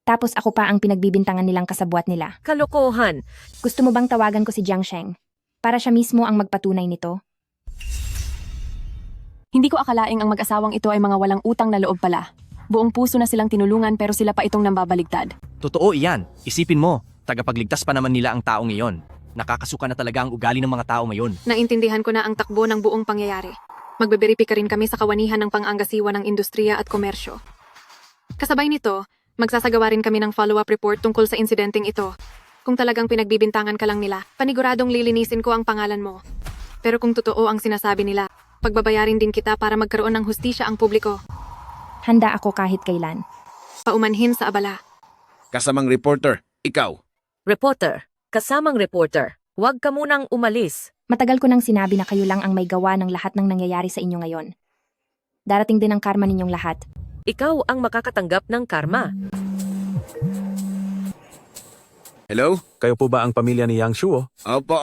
Tapos ako pa ang pinagbibintangan nilang kasabwat nila. Kalokohan! Gusto mo bang tawagan ko si Jiang Sheng? Para siya mismo ang magpatunay nito? Hindi ko akalaing ang mag-asawang ito ay mga walang utang na loob pala. Buong puso na silang tinulungan pero sila pa itong nambabaligtad. Totoo iyan. Isipin mo, tagapagligtas pa naman nila ang taong iyon. Nakakasuka na talaga ang ugali ng mga tao ngayon. Naintindihan ko na ang takbo ng buong pangyayari. Magbeberipika rin kami sa kawanihan ng pang-angasiwa ng industriya at komersyo. Kasabay nito, magsasagawa rin kami ng follow-up report tungkol sa insidenteng ito. Kung talagang pinagbibintangan ka lang nila, paniguradong lilinisin ko ang pangalan mo. Pero kung totoo ang sinasabi nila, pagbabayarin din kita para magkaroon ng hustisya ang publiko. Handa ako kahit kailan. Paumanhin sa abala. Kasamang reporter, ikaw. Reporter, kasamang reporter, huwag ka munang umalis. Matagal ko nang sinabi na kayo lang ang may gawa ng lahat ng nangyayari sa inyo ngayon. Darating din ang karma ninyong lahat. Ikaw ang makakatanggap ng karma. Hello? Kayo po ba ang pamilya ni Yang Shuo? Opo.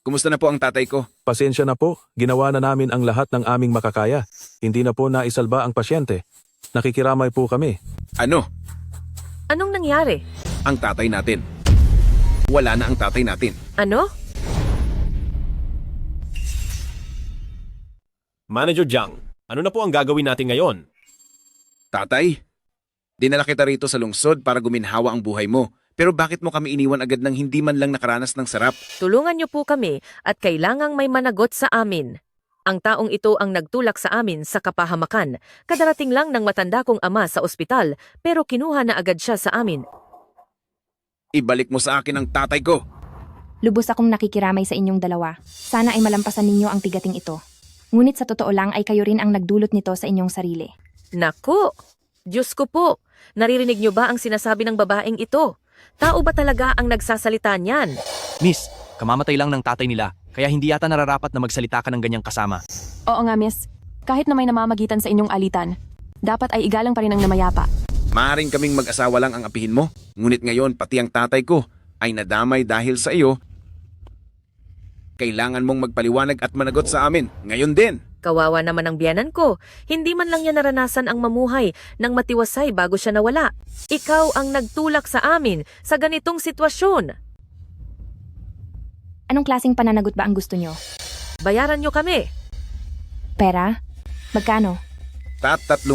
Kumusta na po ang tatay ko? Pasensya na po, ginawa na namin ang lahat ng aming makakaya. Hindi na po naisalba ang pasyente. Nakikiramay po kami. Ano? Anong nangyari? Ang tatay natin. Wala na ang tatay natin. Ano? Manager Jiang, ano na po ang gagawin natin ngayon? Tatay, dinala kita rito sa lungsod para guminhawa ang buhay mo. Pero bakit mo kami iniwan agad nang hindi man lang nakaranas ng sarap? Tulungan niyo po kami at kailangang may managot sa amin. Ang taong ito ang nagtulak sa amin sa kapahamakan. Kadarating lang ng matanda kong ama sa ospital pero kinuha na agad siya sa amin. Ibalik mo sa akin ang tatay ko. Lubos akong nakikiramay sa inyong dalawa. Sana ay malampasan ninyo ang tigating ito. Ngunit sa totoo lang ay kayo rin ang nagdulot nito sa inyong sarili. Naku! Diyos ko po! Naririnig niyo ba ang sinasabi ng babaeng ito? Tao ba talaga ang nagsasalita niyan? Miss, kamamatay lang ng tatay nila, kaya hindi yata nararapat na magsalita ka ng ganyang kasama. Oo nga, miss. Kahit na may namamagitan sa inyong alitan, dapat ay igalang pa rin ang namayapa. Maaring kaming mag-asawa lang ang apihin mo, ngunit ngayon pati ang tatay ko ay nadamay dahil sa iyo. Kailangan mong magpaliwanag at managot sa amin, ngayon din. Kawawa naman ang biyanan ko. Hindi man lang niya naranasan ang mamuhay ng matiwasay bago siya nawala. Ikaw ang nagtulak sa amin sa ganitong sitwasyon. Anong klaseng pananagot ba ang gusto nyo? Bayaran niyo kami. Pera? Magkano? 39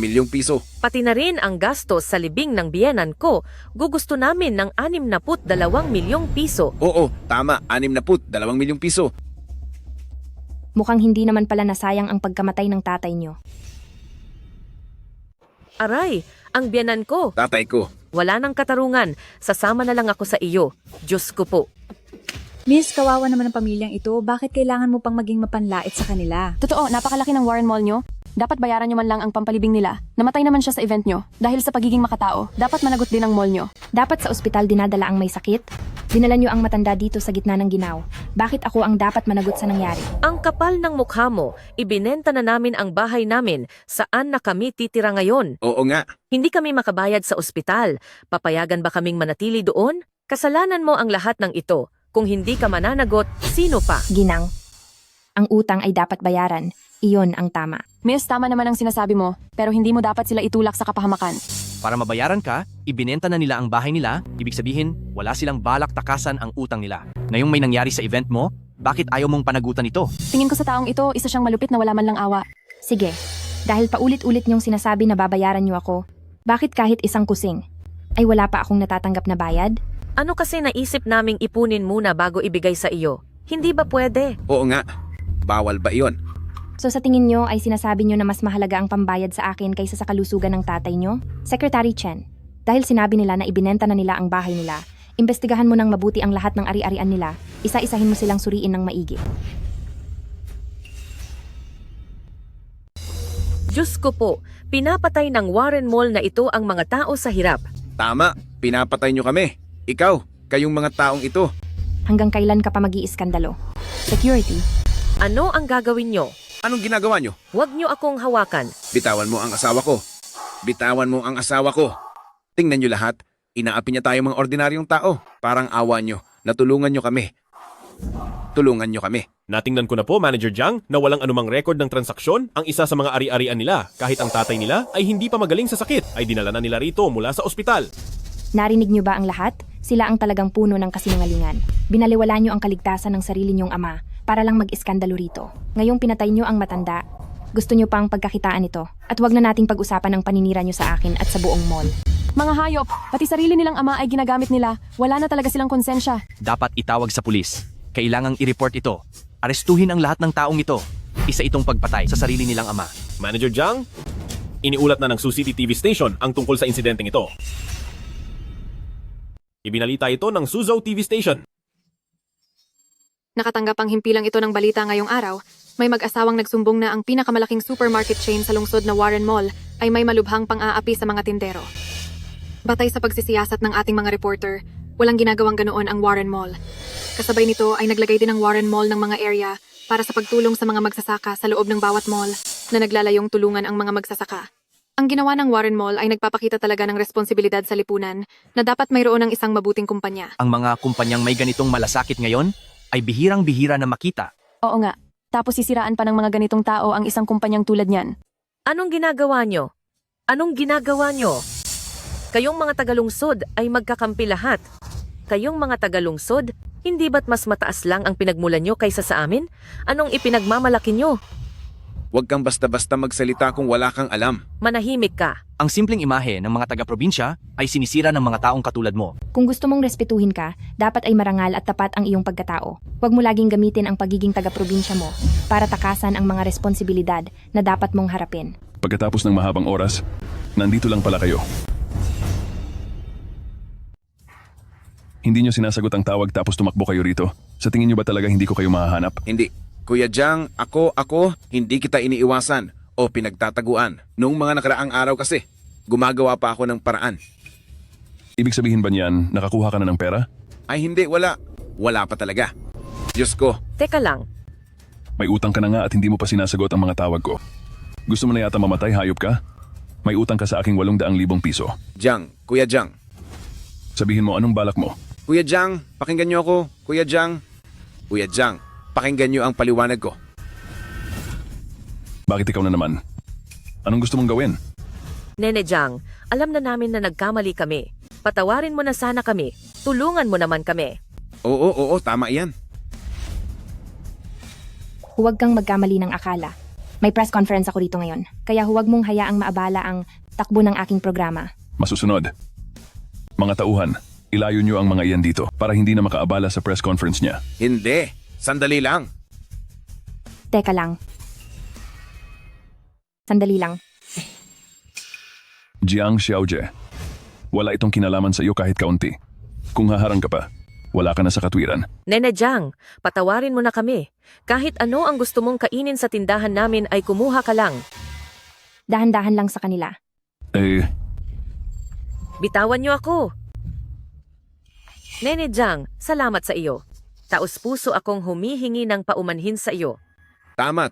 milyong piso. Pati na rin ang gastos sa libing ng biyanan ko. Gugusto namin ng 62 milyong piso. Oo, tama, 62 milyong piso. Mukhang hindi naman pala nasayang ang pagkamatay ng tatay nyo. Aray, ang biyanan ko. Tatay ko. Wala nang katarungan. Sasama na lang ako sa iyo. Diyos ko po. Miss, kawawa naman ang pamilyang ito. Bakit kailangan mo pang maging mapanlait sa kanila? Totoo, napakalaki ng Warren Mall nyo. Dapat bayaran nyo man lang ang pampalibing nila. Namatay naman siya sa event nyo. Dahil sa pagiging makatao, dapat managot din ang mall nyo. Dapat sa ospital dinadala ang may sakit? Dinala nyo ang matanda dito sa gitna ng ginaw. Bakit ako ang dapat managot sa nangyari? Ang kapal ng mukha mo, ibinenta na namin ang bahay namin. Saan na kami titira ngayon? Oo nga. Hindi kami makabayad sa ospital. Papayagan ba kaming manatili doon? Kasalanan mo ang lahat ng ito. Kung hindi ka mananagot, sino pa? Ginang, ang utang ay dapat bayaran. Iyon ang tama. Miss, tama naman ang sinasabi mo, pero hindi mo dapat sila itulak sa kapahamakan. Para mabayaran ka, ibinenta na nila ang bahay nila, ibig sabihin, wala silang balak takasan ang utang nila. Ngayong may nangyari sa event mo, bakit ayaw mong panagutan ito? Tingin ko sa taong ito, isa siyang malupit na wala man lang awa. Sige, dahil paulit-ulit niyong sinasabi na babayaran niyo ako, bakit kahit isang kusing ay wala pa akong natatanggap na bayad? Ano kasi naisip naming ipunin muna bago ibigay sa iyo? Hindi ba pwede? Oo nga. Bawal ba iyon? So sa tingin nyo ay sinasabi nyo na mas mahalaga ang pambayad sa akin kaysa sa kalusugan ng tatay nyo? Secretary Chen, dahil sinabi nila na ibinenta na nila ang bahay nila, imbestigahan mo ng mabuti ang lahat ng ari-arian nila, isa-isahin mo silang suriin ng maigi. Diyos ko po, pinapatay ng Warren Mall na ito ang mga tao sa hirap. Tama, pinapatay nyo kami. Ikaw, kayong mga taong ito. Hanggang kailan ka pa mag-iiskandalo? Security. Ano ang gagawin nyo? Anong ginagawa nyo? Huwag nyo akong hawakan. Bitawan mo ang asawa ko. Bitawan mo ang asawa ko. Tingnan nyo lahat, inaapi niya tayong mga ordinaryong tao. Parang awa nyo, natulungan nyo kami. Tulungan nyo kami. Natingnan ko na po, Manager Jiang, na walang anumang record ng transaksyon ang isa sa mga ari-arian nila. Kahit ang tatay nila ay hindi pa magaling sa sakit, ay dinala na nila rito mula sa ospital. Narinig nyo ba ang lahat? Sila ang talagang puno ng kasinungalingan. Binaliwala nyo ang kaligtasan ng sarili nyong ama para lang mag-iskandalo rito. Ngayong pinatay nyo ang matanda, gusto nyo pang pagkakitaan ito. At wag na nating pag-usapan ang paninira nyo sa akin at sa buong mall. Mga hayop, pati sarili nilang ama ay ginagamit nila. Wala na talaga silang konsensya. Dapat itawag sa pulis. Kailangang i-report ito. Arestuhin ang lahat ng taong ito. Isa itong pagpatay sa sarili nilang ama. Manager Jiang, iniulat na ng Sucity TV station ang tungkol sa insidenteng ito. Ibinalita ito ng Suzhou TV station. Nakatanggap ang himpilang ito ng balita ngayong araw. May mag-asawang nagsumbong na ang pinakamalaking supermarket chain sa lungsod na Warren Mall ay may malubhang pang-aapi sa mga tindero. Batay sa pagsisiyasat ng ating mga reporter, walang ginagawang ganoon ang Warren Mall. Kasabay nito ay naglagay din ang Warren Mall ng mga area para sa pagtulong sa mga magsasaka sa loob ng bawat mall na naglalayong tulungan ang mga magsasaka. Ang ginawa ng Warren Mall ay nagpapakita talaga ng responsibilidad sa lipunan na dapat mayroon ng isang mabuting kumpanya. Ang mga kumpanyang may ganitong malasakit ngayon ay bihirang-bihira na makita. Oo nga, tapos sisiraan pa ng mga ganitong tao ang isang kumpanyang tulad niyan. Anong ginagawa nyo? Anong ginagawa nyo? Kayong mga tagalungsod ay magkakampi lahat. Kayong mga tagalungsod, hindi ba't mas mataas lang ang pinagmulan nyo kaysa sa amin? Anong ipinagmamalaki nyo? Huwag kang basta-basta magsalita kung wala kang alam. Manahimik ka. Ang simpleng imahe ng mga taga-probinsya ay sinisira ng mga taong katulad mo. Kung gusto mong respetuhin ka, dapat ay marangal at tapat ang iyong pagkatao. Huwag mo laging gamitin ang pagiging taga-probinsya mo para takasan ang mga responsibilidad na dapat mong harapin. Pagkatapos ng mahabang oras, nandito lang pala kayo. Hindi nyo sinasagot ang tawag tapos tumakbo kayo rito. Sa tingin nyo ba talaga hindi ko kayo mahahanap? Hindi. Kuya Jiang, ako, hindi kita iniiwasan o pinagtataguan. Noong mga nakaraang araw kasi, gumagawa pa ako ng paraan. Ibig sabihin ba niyan, nakakuha ka na ng pera? Ay hindi, wala. Wala pa talaga. Diyos ko. Teka lang. May utang ka na nga at hindi mo pa sinasagot ang mga tawag ko. Gusto mo na yata mamatay, hayop ka? May utang ka sa aking 800,000 piso. Jiang, Kuya Jiang. Sabihin mo anong balak mo. Kuya Jiang, pakinggan niyo ako. Kuya Jiang. Kuya Jiang, pakinggan niyo ang paliwanag ko. Bakit ikaw na naman? Anong gusto mong gawin? Nene Jiang, alam na namin na nagkamali kami. Patawarin mo na sana kami. Tulungan mo naman kami. Oo, tama yan. Huwag kang magkamali ng akala. May press conference ako dito ngayon, kaya huwag mong hayaang maabala ang takbo ng aking programa. Masusunod. Mga tauhan, ilayo niyo ang mga iyan dito para hindi na makaabala sa press conference niya. Hindi. Sandali lang. Teka lang. Sandali lang. Jiang Xiaojie, wala itong kinalaman sa iyo kahit kaunti. Kung haharang ka pa, wala ka na sa katwiran. Nene Jiang, patawarin mo na kami. Kahit ano ang gusto mong kainin sa tindahan namin ay kumuha ka lang. Dahan-dahan lang sa kanila. Bitawan niyo ako. Nene Jiang, salamat sa iyo. Taos-puso akong humihingi ng paumanhin sa iyo. Tama.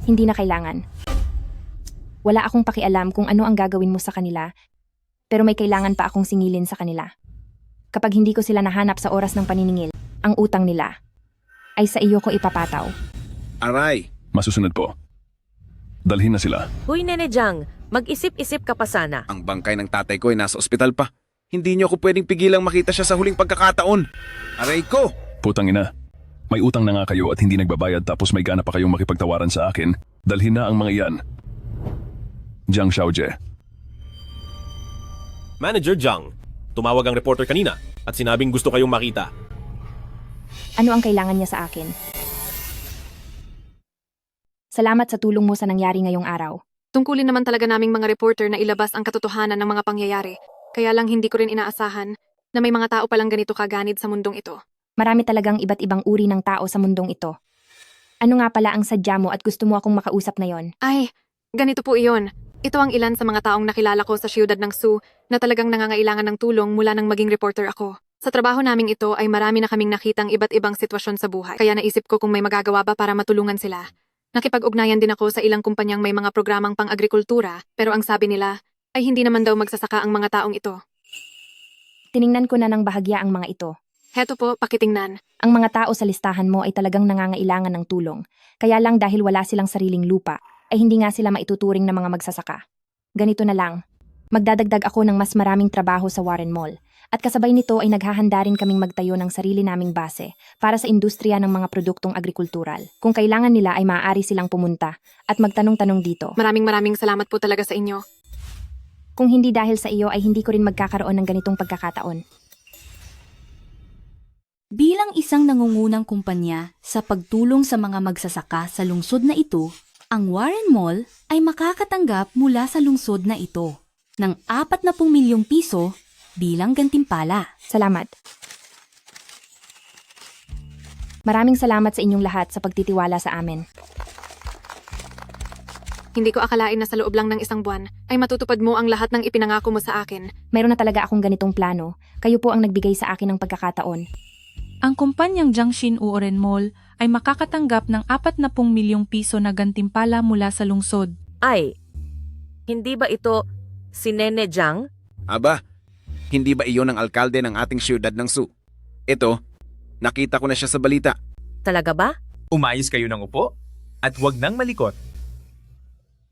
Hindi na kailangan. Wala akong pakialam kung ano ang gagawin mo sa kanila, pero may kailangan pa akong singilin sa kanila. Kapag hindi ko sila nahanap sa oras ng paniningil, ang utang nila ay sa iyo ko ipapataw. Aray. Masusunod po. Dalhin na sila. Huy Nene Jiang, mag-isip-isip ka pa sana. Ang bangkay ng tatay ko ay nasa ospital pa. Hindi niyo ako pwedeng pigilang makita siya sa huling pagkakataon. Aray ko! Putang ina. May utang na nga kayo at hindi nagbabayad tapos may gana pa kayong makipagtawaran sa akin. Dalhin na ang mga iyan. Jiang Xiaojie. Manager Jiang, tumawag ang reporter kanina at sinabing gusto kayong makita. Ano ang kailangan niya sa akin? Salamat sa tulong mo sa nangyari ngayong araw. Tungkulin naman talaga naming mga reporter na ilabas ang katotohanan ng mga pangyayari. Kaya lang hindi ko rin inaasahan na may mga tao palang ganito kaganid sa mundong ito. Marami talagang iba't ibang uri ng tao sa mundong ito. Ano nga pala ang sadya mo at gusto mo akong makausap na yon? Ay, ganito po iyon. Ito ang ilan sa mga taong nakilala ko sa siyudad ng Su na talagang nangangailangan ng tulong mula nang maging reporter ako. Sa trabaho naming ito ay marami na kaming nakitang iba't ibang sitwasyon sa buhay. Kaya naisip ko kung may magagawa ba para matulungan sila. Nakipag-ugnayan din ako sa ilang kumpanyang may mga programang pang-agrikultura, pero ang sabi nila ay hindi naman daw magsasaka ang mga taong ito. Tiningnan ko na ng bahagya ang mga ito. Heto po, pakitingnan. Ang mga tao sa listahan mo ay talagang nangangailangan ng tulong. Kaya lang dahil wala silang sariling lupa, ay hindi nga sila maituturing na mga magsasaka. Ganito na lang. Magdadagdag ako ng mas maraming trabaho sa Warren Mall. At kasabay nito ay naghahanda rin kaming magtayo ng sarili naming base para sa industriya ng mga produktong agrikultural. Kung kailangan nila ay maaari silang pumunta at magtanong-tanong dito. Maraming salamat po talaga sa inyo. Kung hindi dahil sa iyo ay hindi ko rin magkakaroon ng ganitong pagkakataon. Bilang isang nangungunang kumpanya sa pagtulong sa mga magsasaka sa lungsod na ito, ang Warren Mall ay makakatanggap mula sa lungsod na ito ng 40 milyong piso bilang gantimpala. Salamat. Maraming salamat sa inyong lahat sa pagtitiwala sa amin. Hindi ko akalain na sa loob lang ng isang buwan ay matutupad mo ang lahat ng ipinangako mo sa akin. Mayroon na talaga akong ganitong plano. Kayo po ang nagbigay sa akin ng pagkakataon. Ang kumpanyang Jiangxin Warren Mall ay makakatanggap ng 40 milyong piso na gantimpala mula sa lungsod. Ay, hindi ba ito si Nene Jiang? Aba, hindi ba iyon ang alkalde ng ating siyudad ng Su? Ito, nakita ko na siya sa balita. Talaga ba? Umayos kayo ng upo at huwag nang malikot.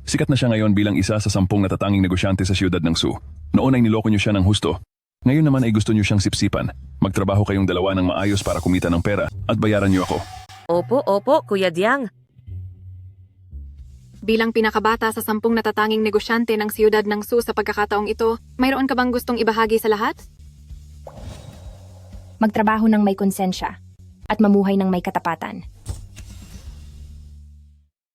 Sikat na siya ngayon bilang isa sa 10 natatanging negosyante sa siyudad ng Su. Noon ay niloko niyo siya ng husto. Ngayon naman ay gusto niyo siyang sipsipan. Magtrabaho kayong dalawa ng maayos para kumita ng pera at bayaran niyo ako. Opo, Kuya Jiang. Bilang pinakabata sa 10 natatanging negosyante ng siyudad ng Su sa pagkakataong ito, mayroon ka bang gustong ibahagi sa lahat? Magtrabaho ng may konsensya at mamuhay ng may katapatan.